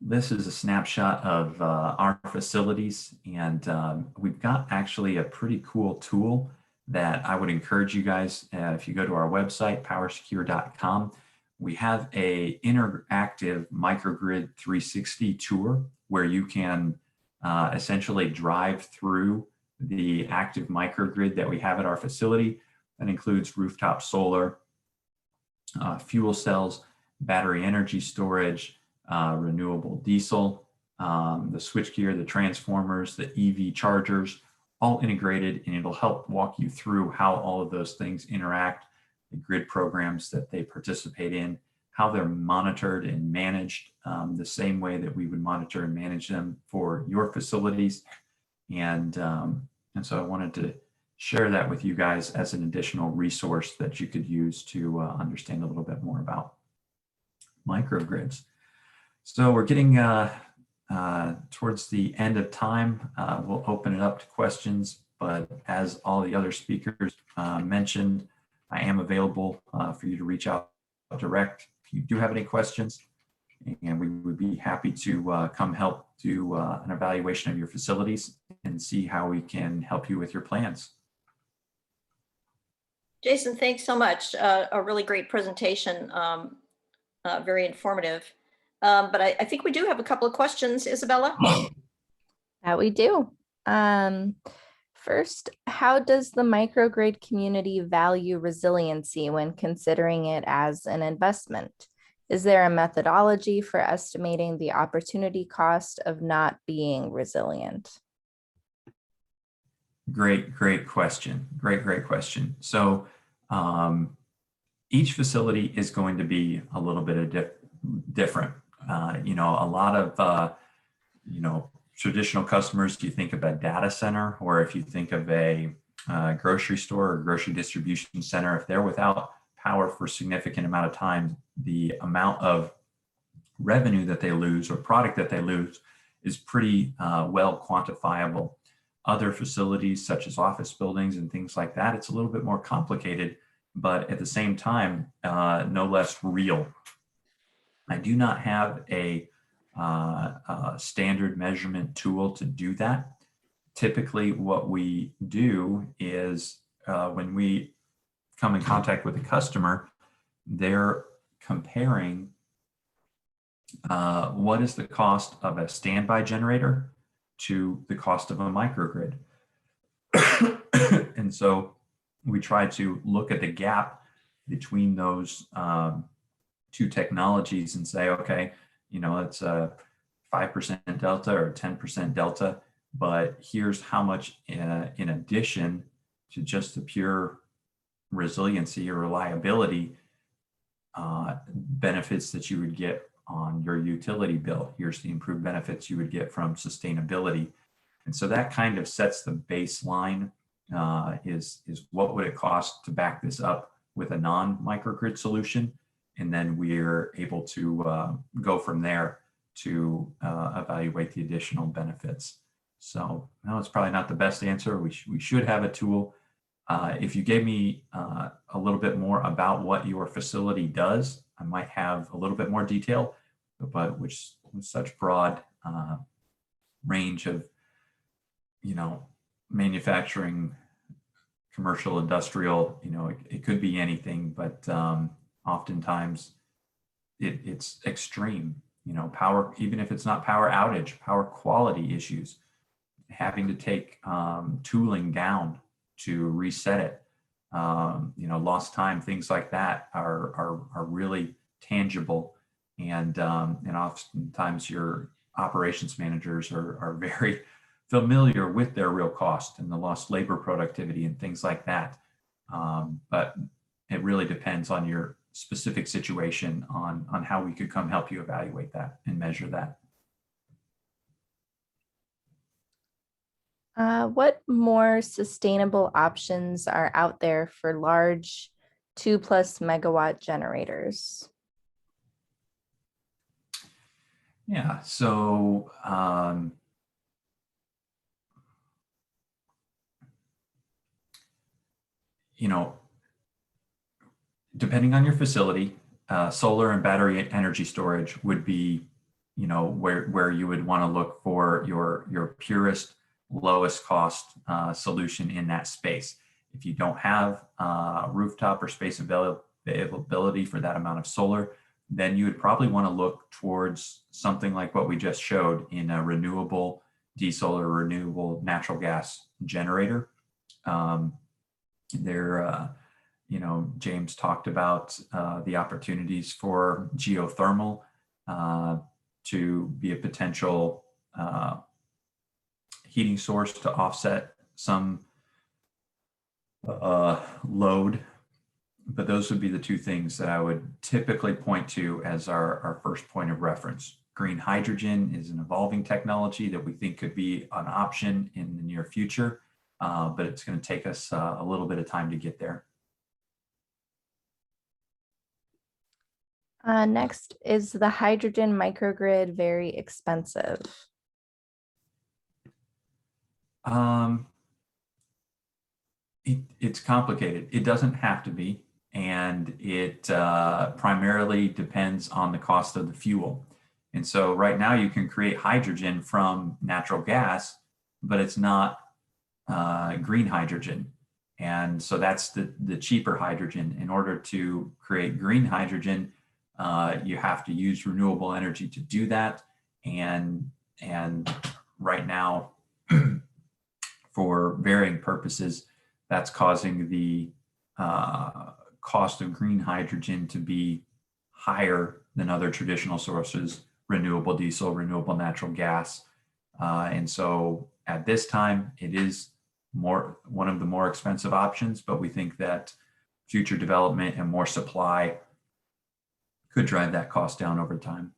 Speaker 6: This is a snapshot of our facilities, and we've got actually a pretty cool tool that I would encourage you guys, if you go to our website, powersecure.com, we have a interactive microgrid 360 tour where you can essentially drive through the active microgrid that we have at our facility. That includes rooftop solar, fuel cells, battery energy storage, renewable diesel, the switchgear, the transformers, the EV chargers, all integrated, and it'll help walk you through how all of those things interact, the grid programs that they participate in, how they're monitored and managed the same way that we would monitor and manage them for your facilities. And so I wanted to share that with you guys as an additional resource that you could use to understand a little bit more about microgrids. So we're getting towards the end of time. We'll open it up to questions, but as all the other speakers mentioned, I am available for you to reach out direct if you do have any questions, and we would be happy to come help do an evaluation of your facilities and see how we can help you with your plans.
Speaker 1: Jason, thanks so much. A really great presentation, very informative. But I think we do have a couple of questions, Isabella.
Speaker 5: That we do. First, how does the microgrid community value resiliency when considering it as an investment? Is there a methodology for estimating the opportunity cost of not being resilient?
Speaker 6: Great question. Great question. So each facility is going to be a little bit of different. A lot of, traditional customers, you think of a data center, or if you think of a grocery store or grocery distribution center, if they're without power for a significant amount of time, the amount of revenue that they lose or product that they lose is pretty well quantifiable. Other facilities such as office buildings and things like that, it's a little bit more complicated, but at the same time, no less real. I do not have a standard measurement tool to do that. Typically, what we do is when we come in contact with a customer, they're comparing what is the cost of a standby generator to the cost of a microgrid. And so we try to look at the gap between those two technologies and say, okay, it's a 5% delta or 10% delta, but here's how much in addition to just the pure resiliency or reliability benefits that you would get on your utility bill. Here's the improved benefits you would get from sustainability. And so that kind of sets the baseline, is what would it cost to back this up with a non-microgrid solution? And then we're able to go from there to evaluate the additional benefits. So no, it's probably not the best answer. We should have a tool. If you gave me a little bit more about what your facility does, I might have a little bit more detail, but with such broad range of, manufacturing, commercial, industrial, it could be anything, but oftentimes it's extreme, power, even if it's not power outage, power quality issues, having to take tooling down to reset it, lost time, things like that are really tangible. And oftentimes your operations managers are very familiar with their real cost and the lost labor productivity and things like that. But it really depends on your specific situation on how we could come help you evaluate that and measure that.
Speaker 5: What more sustainable options are out there for large 2+ megawatt generators?
Speaker 6: Yeah, so depending on your facility, solar and battery energy storage would be, where you would want to look for your purest, lowest cost solution in that space. If you don't have rooftop or space availability for that amount of solar, then you would probably want to look towards something like what we just showed in a renewable diesel or renewable natural gas generator. James talked about the opportunities for geothermal to be a potential heating source to offset some load. But those would be the two things that I would typically point to as our first point of reference. Green hydrogen is an evolving technology that we think could be an option in the near future, but it's going to take us a little bit of time to get there.
Speaker 5: Next, is the hydrogen microgrid very expensive?
Speaker 6: It's complicated. It doesn't have to be, and it primarily depends on the cost of the fuel. And so right now you can create hydrogen from natural gas, but it's not green hydrogen. And so that's the cheaper hydrogen. In order to create green hydrogen, you have to use renewable energy to do that. And right now, for varying purposes, that's causing the cost of green hydrogen to be higher than other traditional sources, renewable diesel, renewable natural gas. And so at this time, it is one of the more expensive options, but we think that future development and more supply could drive that cost down over time.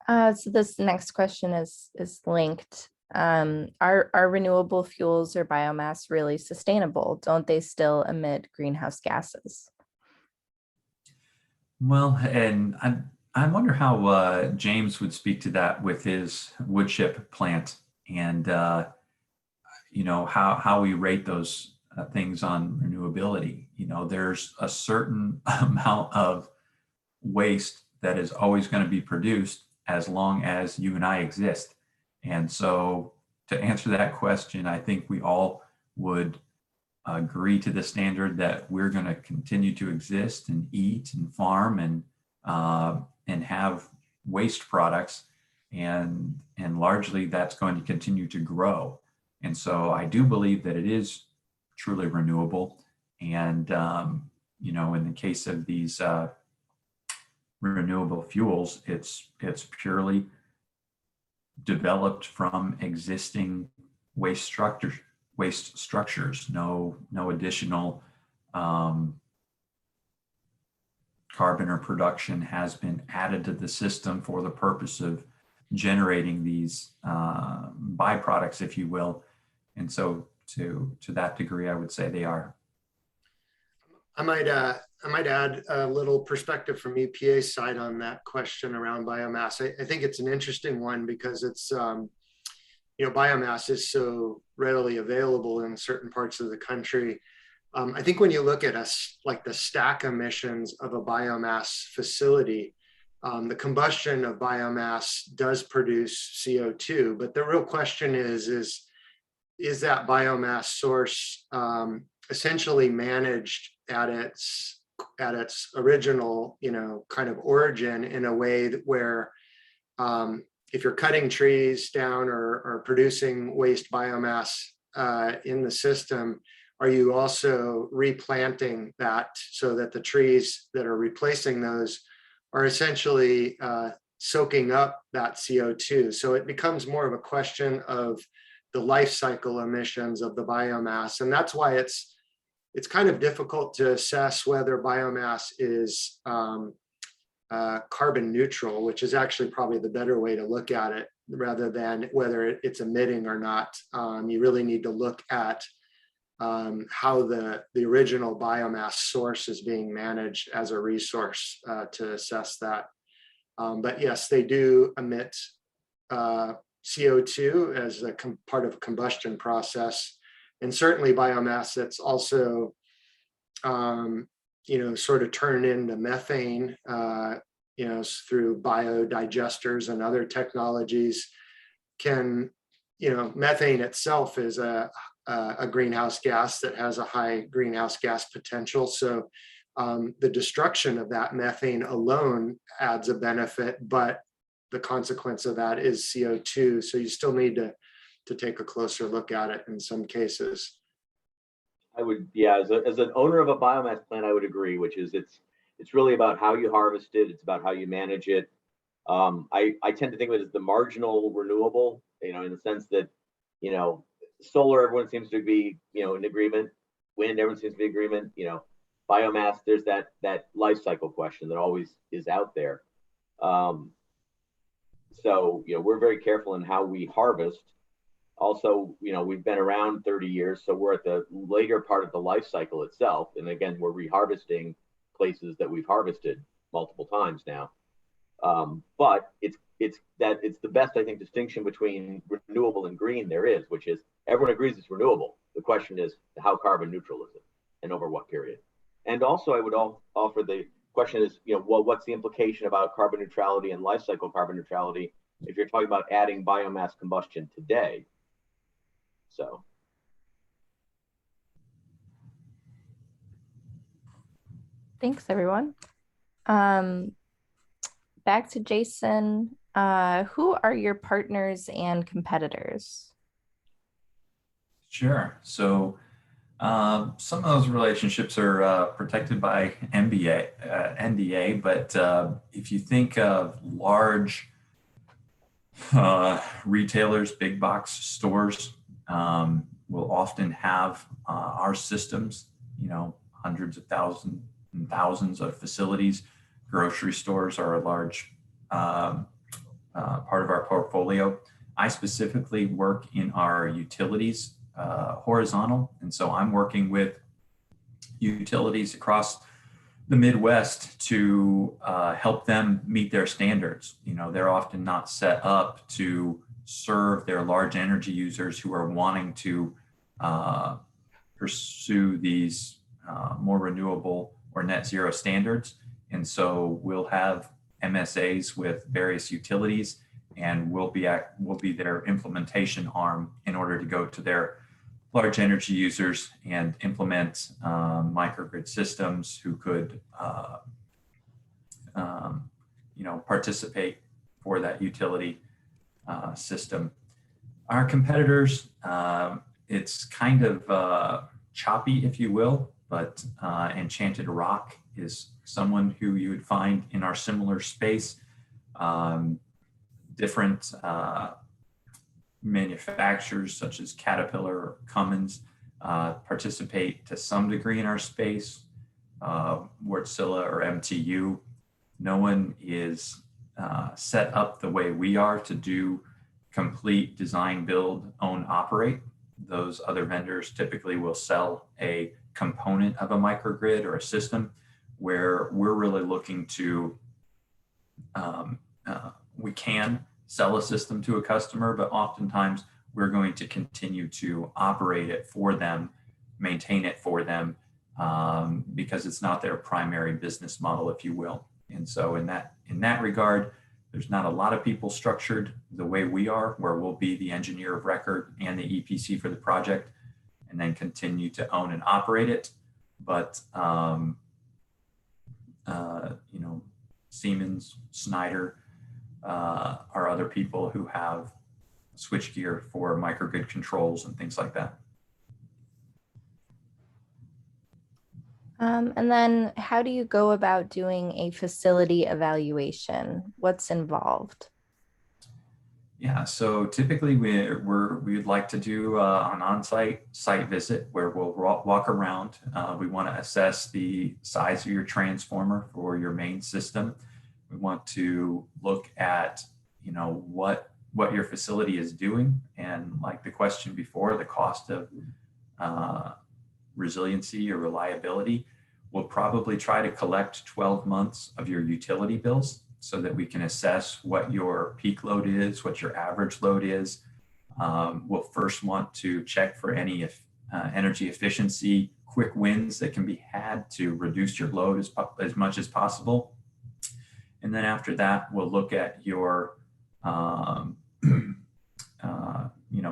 Speaker 5: So this next question is linked. Are renewable fuels or biomass really sustainable? Don't they still emit greenhouse gases?
Speaker 6: Well, and I wonder how James would speak to that with his wood chip plant, and how we rate those things on renewability. There's a certain amount of waste that is always going to be produced as long as you and I exist. And so to answer that question, I think we all would agree to the standard that we're going to continue to exist and eat and farm and have waste products, and largely that's going to continue to grow. And so I do believe that it is truly renewable. And in the case of these renewable fuels, it's purely developed from existing waste structures, no additional carbon or production has been added to the system for the purpose of generating these byproducts, if you will. And so to that degree, I would say they are.
Speaker 2: I might add a little perspective from EPA's side on that question around biomass. I think it's an interesting one because it's, biomass is so readily available in certain parts of the country. I think when you look at like the stack emissions of a biomass facility, the combustion of biomass does produce CO2, but the real question is that biomass source essentially managed at its original, kind of origin in a way that where if you're cutting trees down or producing waste biomass in the system, are you also replanting that so that the trees that are replacing those are essentially soaking up that CO2? So it becomes more of a question of the life cycle emissions of the biomass. And that's why it's kind of difficult to assess whether biomass is carbon neutral, which is actually probably the better way to look at it rather than whether it's emitting or not. You really need to look at how the original biomass source is being managed as a resource to assess that. But yes, they do emit CO2 as a part of a combustion process. And certainly biomass that's also, sort of turned into methane, through biodigesters and other technologies can, methane itself is a greenhouse gas that has a high greenhouse gas potential. So the destruction of that methane alone adds a benefit, but the consequence of that is CO2. So you still need to take a closer look at it in some cases.
Speaker 4: I would, as an owner of a biomass plant, I would agree, which is it's really about how you harvest it. It's about how you manage it. I tend to think of it as the marginal renewable, in the sense that, solar, everyone seems to be, in agreement. Wind, everyone seems to be in agreement. Biomass, there's that life cycle question that always is out there. So, we're very careful in how we harvest. Also, we've been around 30 years, so we're at the later part of the life cycle itself. And again, we're reharvesting places that we've harvested multiple times now. But it's the best, I think, distinction between renewable and green there is, which is everyone agrees it's renewable. The question is, how carbon neutral is it and over what period? And also I would offer the question is, what's the implication about carbon neutrality and life cycle carbon neutrality if you're talking about adding biomass combustion today? So.
Speaker 5: Thanks, everyone. Back to Jason. Who are your partners and competitors?
Speaker 6: Sure. So some of those relationships are protected by NDA, but if you think of large retailers, big box stores will often have our systems, hundreds of thousands and thousands of facilities. Grocery stores are a large part of our portfolio. I specifically work in our utilities horizontal. And so I'm working with utilities across the Midwest to help them meet their standards. They're often not set up to serve their large energy users who are wanting to pursue these more renewable or net zero standards. And so we'll have MSAs with various utilities, and we'll be their implementation arm in order to go to their large energy users and implement microgrid systems who could participate for that utility system. Our competitors, it's kind of choppy, if you will, but Enchanted Rock is someone who you would find in our similar space. Different manufacturers such as Caterpillar or Cummins participate to some degree in our space. Wärtsilä or MTU. No one is set up the way we are to do complete design, build, own, operate. Those other vendors typically will sell a component of a microgrid or a system, where we're really looking to, we can sell a system to a customer, but oftentimes we're going to continue to operate it for them, maintain it for them, because it's not their primary business model, if you will. And so in that regard, there's not a lot of people structured the way we are, where we'll be the engineer of record and the EPC for the project, and then continue to own and operate it. But Siemens, Schneider are other people who have switchgear for microgrid controls and things like that.
Speaker 5: And then how do you go about doing a facility evaluation? What's involved?
Speaker 6: Yeah, so typically we would like to do an on-site site visit where we'll walk around. We want to assess the size of your transformer for your main system. We want to look at, what your facility is doing, and like the question before, the cost of resiliency or reliability. We'll probably try to collect 12 months of your utility bills so that we can assess what your peak load is, what your average load is. We'll first want to check for any energy efficiency quick wins that can be had to reduce your load as much as possible. And then after that, we'll look at your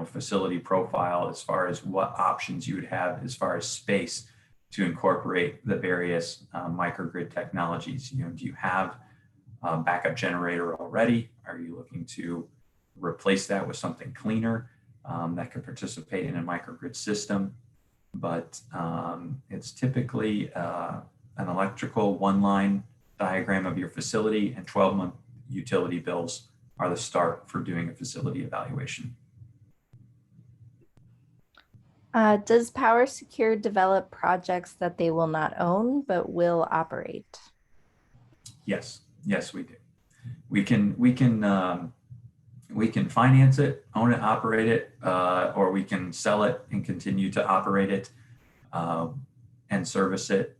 Speaker 6: facility profile as far as what options you would have as far as space to incorporate the various microgrid technologies. Do you have a backup generator already? Are you looking to replace that with something cleaner that could participate in a microgrid system? But it's typically an electrical one-line diagram of your facility, and 12-month utility bills are the start for doing a facility evaluation.
Speaker 5: Does PowerSecure develop projects that they will not own but will operate?
Speaker 6: Yes, we do. We can finance it, own it, operate it, or we can sell it and continue to operate it and service it.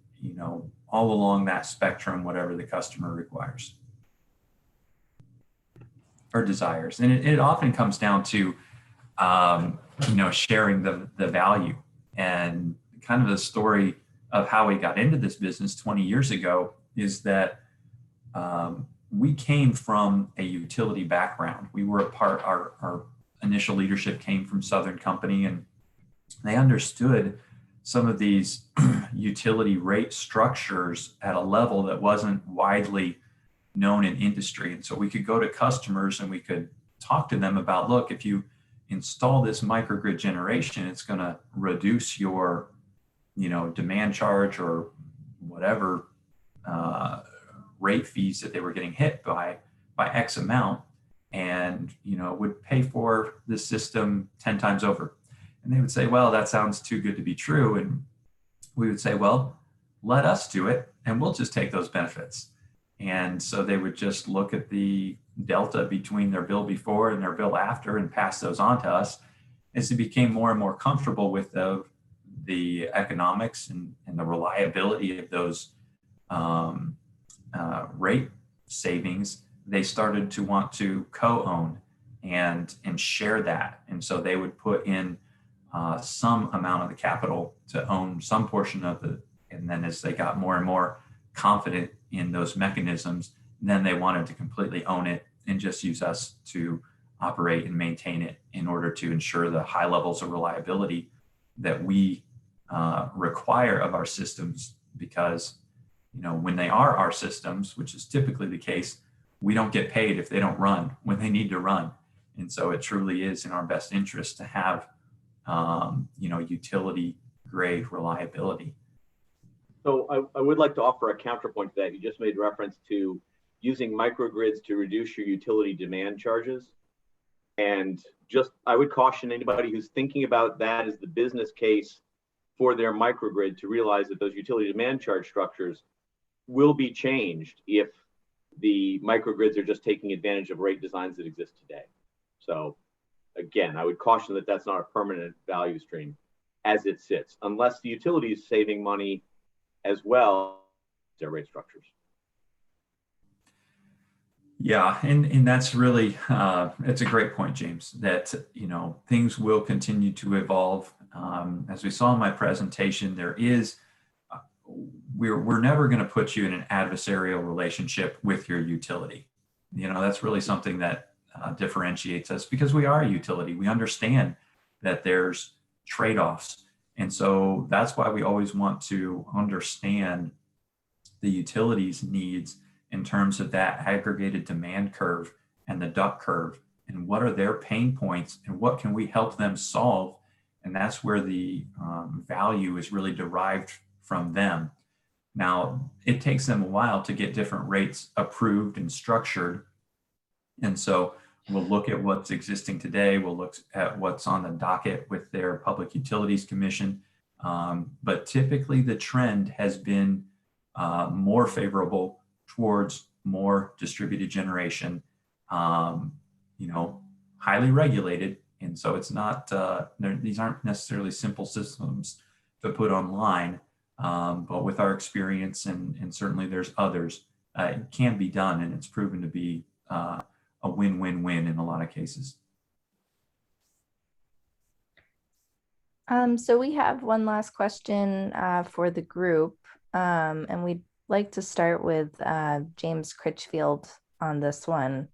Speaker 6: All along that spectrum, whatever the customer requires or desires, and it often comes down to sharing the value. And kind of the story of how we got into this business 20 years ago is that we came from a utility background. We were our initial leadership came from Southern Company, and they understood some of these utility rate structures at a level that wasn't widely known in industry. And so we could go to customers and we could talk to them about, look, if you install this microgrid generation, it's going to reduce your, demand charge or whatever rate fees that they were getting hit by X amount, and would pay for the system 10 times over. And they would say, well, that sounds too good to be true. And we would say, well, let us do it and we'll just take those benefits. And so they would just look at the delta between their bill before and their bill after and pass those on to us as they became more and more comfortable with the economics and the reliability of those rate savings. They started to want to co-own and share that. And so they would put in some amount of the capital to own some portion of the, and then as they got more and more confident in those mechanisms, then they wanted to completely own it and just use us to operate and maintain it in order to ensure the high levels of reliability that we require of our systems. Because when they are our systems, which is typically the case, we don't get paid if they don't run when they need to run. And so it truly is in our best interest to have utility grade reliability.
Speaker 4: So I would like to offer a counterpoint to that. You just made reference to using microgrids to reduce your utility demand charges. And I would caution anybody who's thinking about that as the business case for their microgrid to realize that those utility demand charge structures will be changed if the microgrids are just taking advantage of rate designs that exist today. So again, I would caution that that's not a permanent value stream as it sits, unless the utility is saving money as well as their rate structures.
Speaker 6: Yeah, and that's really, it's a great point, James, that, things will continue to evolve. As we saw in my presentation, we're never going to put you in an adversarial relationship with your utility. That's really something that differentiates us, because we are a utility. We understand that there's trade-offs. And so that's why we always want to understand the utility's needs in terms of that aggregated demand curve and the duck curve, and what are their pain points and what can we help them solve. And that's where the value is really derived from them. Now, it takes them a while to get different rates approved and structured. And so we'll look at what's existing today. We'll look at what's on the docket with their Public Utilities Commission. But typically the trend has been more favorable towards more distributed generation, highly regulated. And so it's not, these aren't necessarily simple systems to put online, but with our experience, and certainly there's others, it can be done, and it's proven to be a win-win-win in a lot of cases.
Speaker 5: So we have one last question for the group, and we'd like to start with James Critchfield on this one.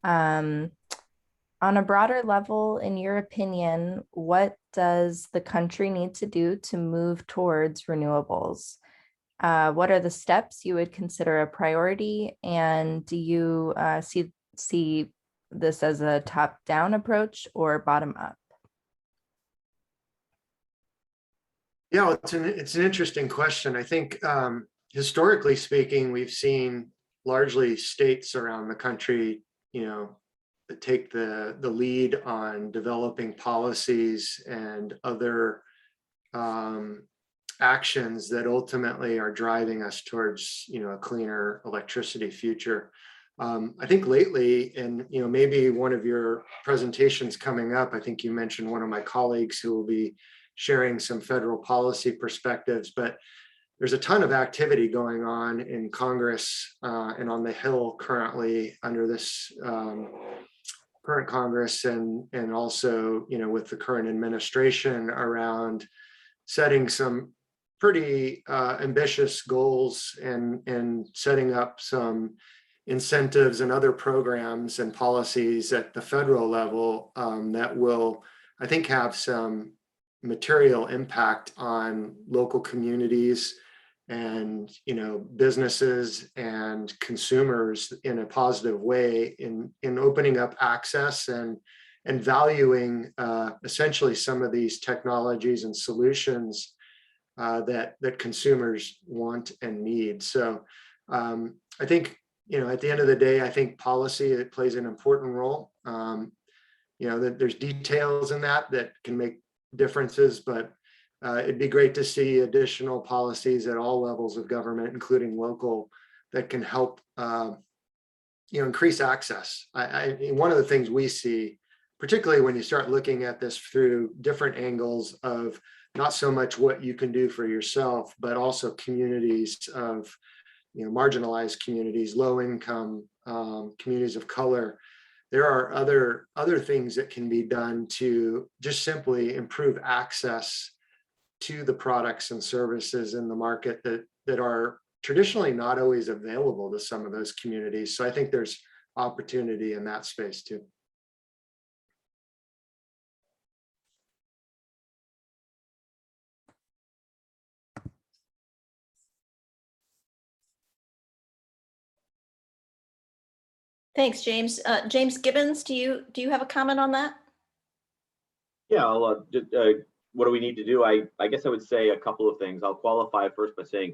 Speaker 5: On a broader level, in your opinion, what does the country need to do to move towards renewables? What are the steps you would consider a priority? And do you see this as a top-down approach or bottom-up?
Speaker 2: Yeah, it's an interesting question. I think historically speaking, we've seen largely states around the country, take the lead on developing policies and other actions that ultimately are driving us towards, a cleaner electricity future. I think lately, and maybe one of your presentations coming up, I think you mentioned one of my colleagues who will be sharing some federal policy perspectives, but there's a ton of activity going on in Congress and on the Hill currently under this current Congress, and also with the current administration around setting some pretty ambitious goals and setting up some incentives and other programs and policies at the federal level that will, I think, have some material impact on local communities and businesses and consumers in a positive way in opening up access and and valuing essentially some of these technologies and solutions that consumers want and need. So I think, at the end of the day, I think policy, it plays an important role. That there's details in that can make differences, but it'd be great to see additional policies at all levels of government, including local, that can help increase access. One of the things we see, particularly when you start looking at this through different angles of not so much what you can do for yourself, but also communities of marginalized communities, low income communities of color. There are other things that can be done to just simply improve access to the products and services in the market that are traditionally not always available to some of those communities. So I think there's opportunity in that space too.
Speaker 1: Thanks, James. James Gibbons, do you have a comment on that?
Speaker 4: Yeah, what do we need to do? I guess I would say a couple of things. I'll qualify first by saying,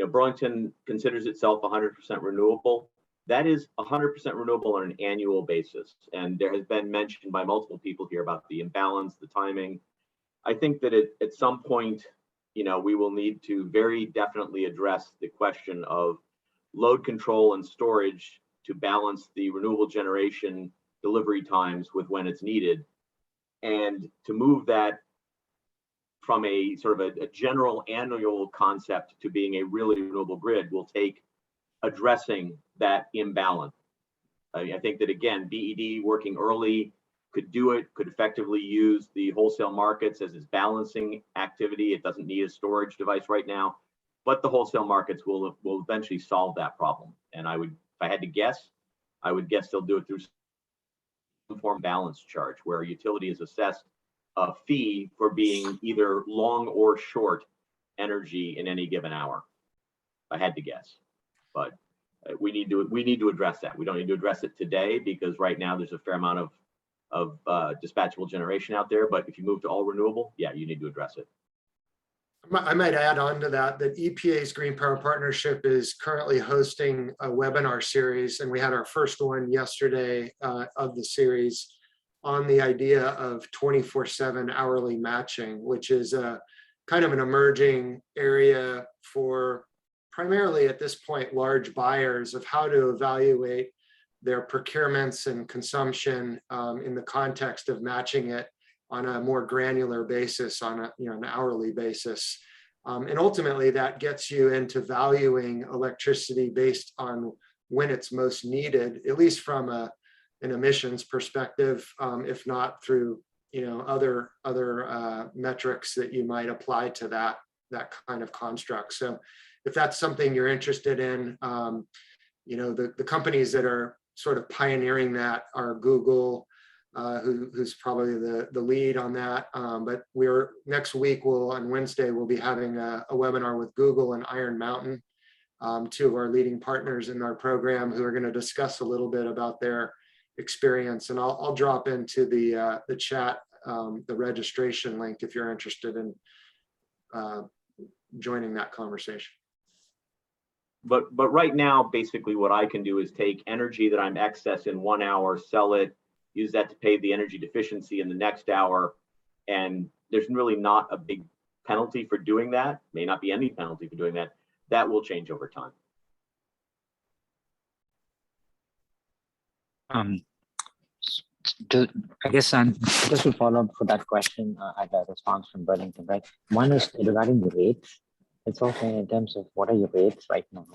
Speaker 4: Burlington considers itself 100% renewable. That is 100% renewable on an annual basis. And there has been mentioned by multiple people here about the imbalance, the timing. I think that at some point, we will need to very definitely address the question of load control and storage to balance the renewable generation delivery times with when it's needed. And to move that from a sort of a general annual concept to being a really renewable grid will take addressing that imbalance. I think that, again, BED working early could do it, could effectively use the wholesale markets as its balancing activity. It doesn't need a storage device right now, but the wholesale markets will eventually solve that problem. And if I had to guess, I would guess they'll do it through some form of balance charge, where a utility is assessed a fee for being either long or short energy in any given hour. If I had to guess, but we need to address that. We don't need to address it today because right now there's a fair amount of dispatchable generation out there. But if you move to all renewable, yeah, you need to address it.
Speaker 2: I might add on to that EPA's Green Power Partnership is currently hosting a webinar series, and we had our first one yesterday of the series on the idea of 24/7 hourly matching, which is a kind of an emerging area for primarily at this point large buyers of how to evaluate their procurements and consumption in the context of matching it on a more granular basis, on an hourly basis. And ultimately that gets you into valuing electricity based on when it's most needed, at least from an emissions perspective, if not through other metrics that you might apply to that kind of construct. So if that's something you're interested in, the companies that are sort of pioneering that are Google, who's probably the lead on that. But next week, on Wednesday, we'll be having a webinar with Google and Iron Mountain, two of our leading partners in our program, who are going to discuss a little bit about their experience. And I'll drop into the chat the registration link if you're interested in joining that conversation.
Speaker 4: But right now, basically what I can do is take energy that I'm excess in 1 hour, sell it, use that to pay the energy deficiency in the next hour. And there's really not a big penalty for doing that. May not be any penalty for doing that. That will change over time.
Speaker 3: I guess just to follow up for that question, I got a response from Burlington, right? One is regarding the rates. It's also in terms of what are your rates right now?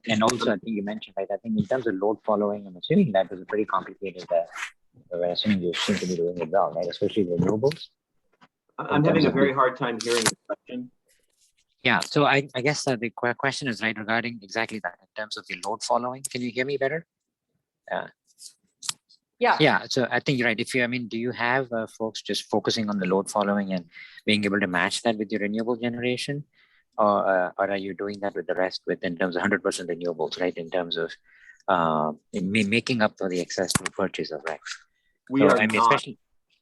Speaker 3: And also, I think you mentioned, right, I think in terms of load following, I'm assuming that is a pretty complicated, I'm assuming you seem to be doing it well, right? Especially renewables.
Speaker 4: I'm having a very hard time hearing the question.
Speaker 3: Yeah, so I guess the question is right regarding exactly that in terms of the load following. Can you hear me better? Yeah, so I think you're right. Do you have folks just focusing on the load following and being able to match that with your renewable generation? Or are you doing that with the rest in terms of 100% renewables, right? In terms of making up for the excess to purchase of RECs?
Speaker 4: We
Speaker 3: So,
Speaker 4: are
Speaker 3: I mean,
Speaker 4: not.
Speaker 3: especially,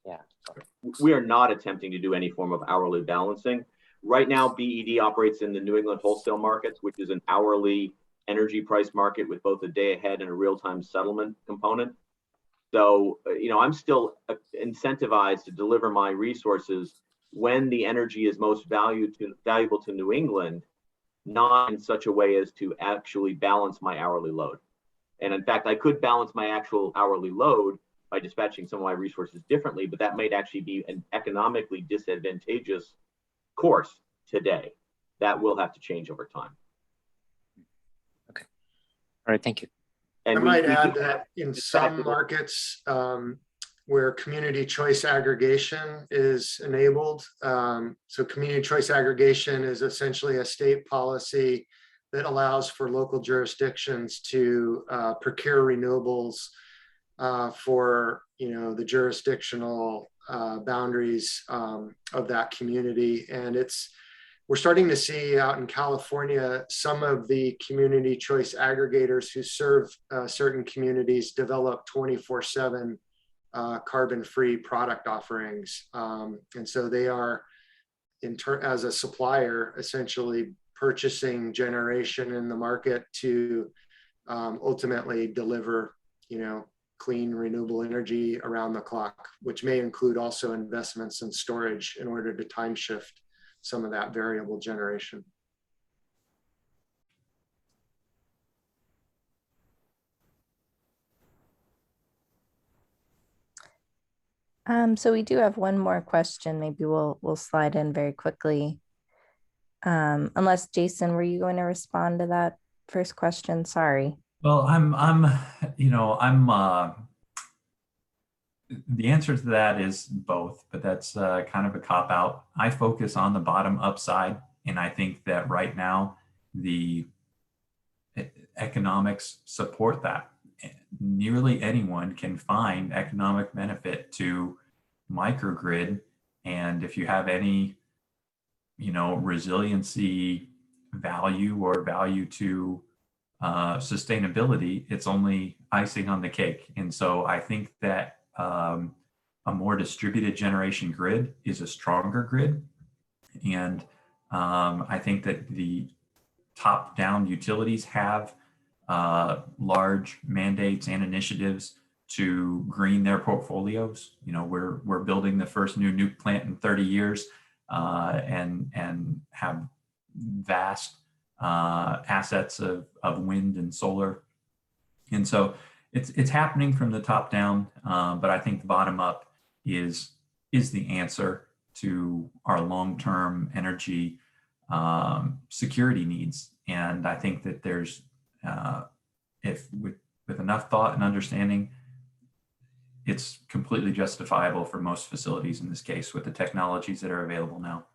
Speaker 3: yeah. Sorry.
Speaker 4: We are not attempting to do any form of hourly balancing. Right now, BED operates in the New England wholesale markets, which is an hourly energy price market with both a day ahead and a real-time settlement component. So, I'm still incentivized to deliver my resources when the energy is most valuable to New England, not in such a way as to actually balance my hourly load. And in fact, I could balance my actual hourly load by dispatching some of my resources differently, but that might actually be an economically disadvantageous course today. That will have to change over time.
Speaker 3: Okay. All right. Thank you.
Speaker 2: I
Speaker 4: And
Speaker 2: might add that in some markets where community choice aggregation is enabled, so community choice aggregation is essentially a state policy that allows for local jurisdictions to procure renewables for the jurisdictional boundaries of that community. And we're starting to see out in California, some of the community choice aggregators who serve certain communities develop 24/7 carbon-free product offerings. And so they are, as a supplier, essentially purchasing generation in the market to ultimately deliver, clean renewable energy around the clock, which may include also investments in storage in order to time shift some of that variable generation.
Speaker 5: So we do have one more question. Maybe we'll slide in very quickly. Unless Jason, were you going to respond to that first question? Sorry.
Speaker 6: Well, the answer to that is both, but that's kind of a cop out. I focus on the bottom upside, and I think that right now the economics support that. Nearly anyone can find economic benefit to microgrid, and if you have any, resiliency value or value to sustainability, it's only icing on the cake. And so I think that a more distributed generation grid is a stronger grid. And I think that the top-down utilities have large mandates and initiatives to green their portfolios. We're building the first new nuke plant in 30 years and have vast assets of wind and solar. And so it's happening from the top down, but I think the bottom up is the answer to our long-term energy security needs. And I think that there's, if with enough thought and understanding, it's completely justifiable for most facilities in this case with the technologies that are available now.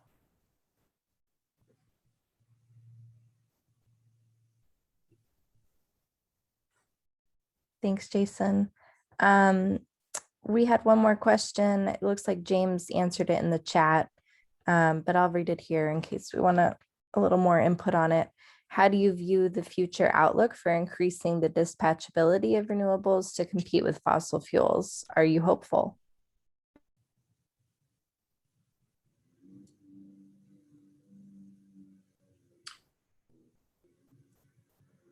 Speaker 5: Thanks, Jason. We had one more question. It looks like James answered it in the chat, but I'll read it here in case we want a little more input on it. How do you view the future outlook for increasing the dispatchability of renewables to compete with fossil fuels? Are you hopeful?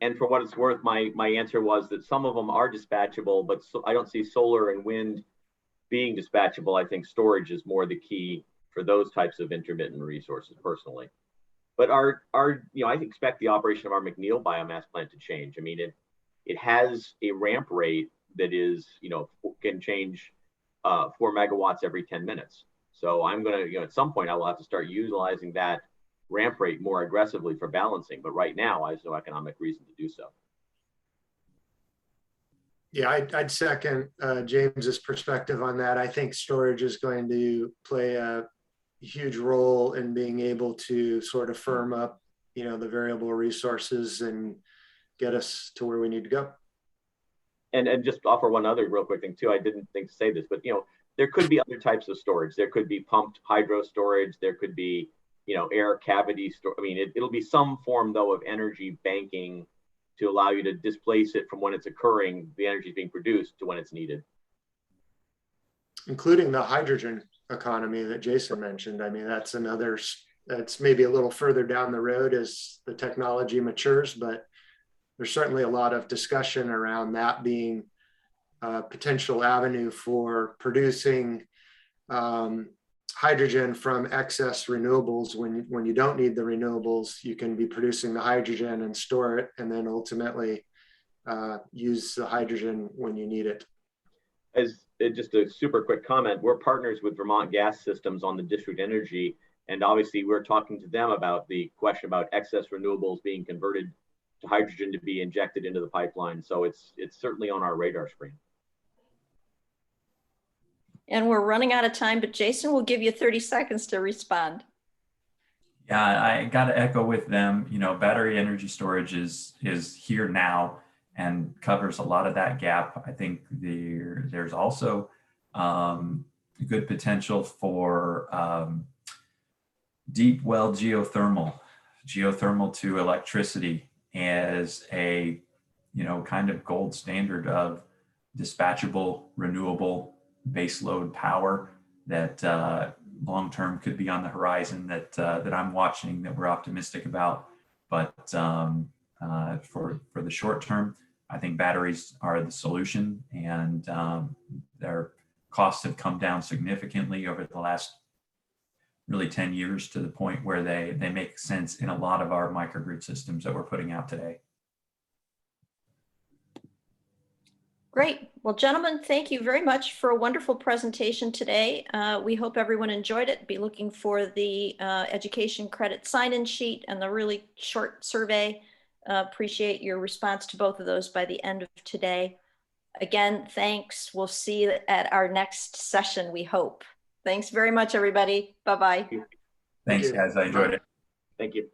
Speaker 4: And for what it's worth, my answer was that some of them are dispatchable, but I don't see solar and wind being dispatchable. I think storage is more the key for those types of intermittent resources personally. But I expect the operation of our McNeil biomass plant to change. I mean, it has a ramp rate that is, can change 4 megawatts every 10 minutes. So I'm going to, at some point I will have to start utilizing that ramp rate more aggressively for balancing. But right now I have no economic reason to do so.
Speaker 2: Yeah, I'd second James's perspective on that. I think storage is going to play a huge role in being able to sort of firm up, the variable resources and get us to where we need to go.
Speaker 4: And just offer one other real quick thing too. I didn't think to say this, but there could be other types of storage. There could be pumped hydro storage. There could be, air cavity storage. I mean, it'll be some form though of energy banking to allow you to displace it from when it's occurring, the energy is being produced, to when it's needed.
Speaker 2: including the hydrogen economy that Jason mentioned. I mean, that's maybe a little further down the road as the technology matures, but there's certainly a lot of discussion around that being a potential avenue for producing hydrogen from excess renewables. When you don't need the renewables, you can be producing the hydrogen and store it, and then ultimately use the hydrogen when you need it.
Speaker 4: Just a super quick comment, we're partners with Vermont Gas Systems on the district energy, and obviously we're talking to them about the question about excess renewables being converted to hydrogen to be injected into the pipeline. So it's certainly on our radar screen.
Speaker 1: And we're running out of time, but Jason will give you 30 seconds to respond.
Speaker 6: Yeah, I got to echo with them. You know, battery energy storage is here now and covers a lot of that gap. I think there's also good potential for deep well geothermal to electricity as a, you know, kind of gold standard of dispatchable, renewable baseload power that long-term could be on the horizon that I'm watching, that we're optimistic about. But for the short term, I think batteries are the solution, and their costs have come down significantly over the last really 10 years to the point where they make sense in a lot of our microgrid systems that we're putting out today.
Speaker 1: Great. Well, gentlemen, thank you very much for a wonderful presentation today. We hope everyone enjoyed it. Be looking for the education credit sign-in sheet and the really short survey. Appreciate your response to both of those by the end of today. Again, thanks. We'll see you at our next session, we hope. Thanks very much, everybody. Bye-bye.
Speaker 6: Thanks, guys. I enjoyed it.
Speaker 4: Thank you.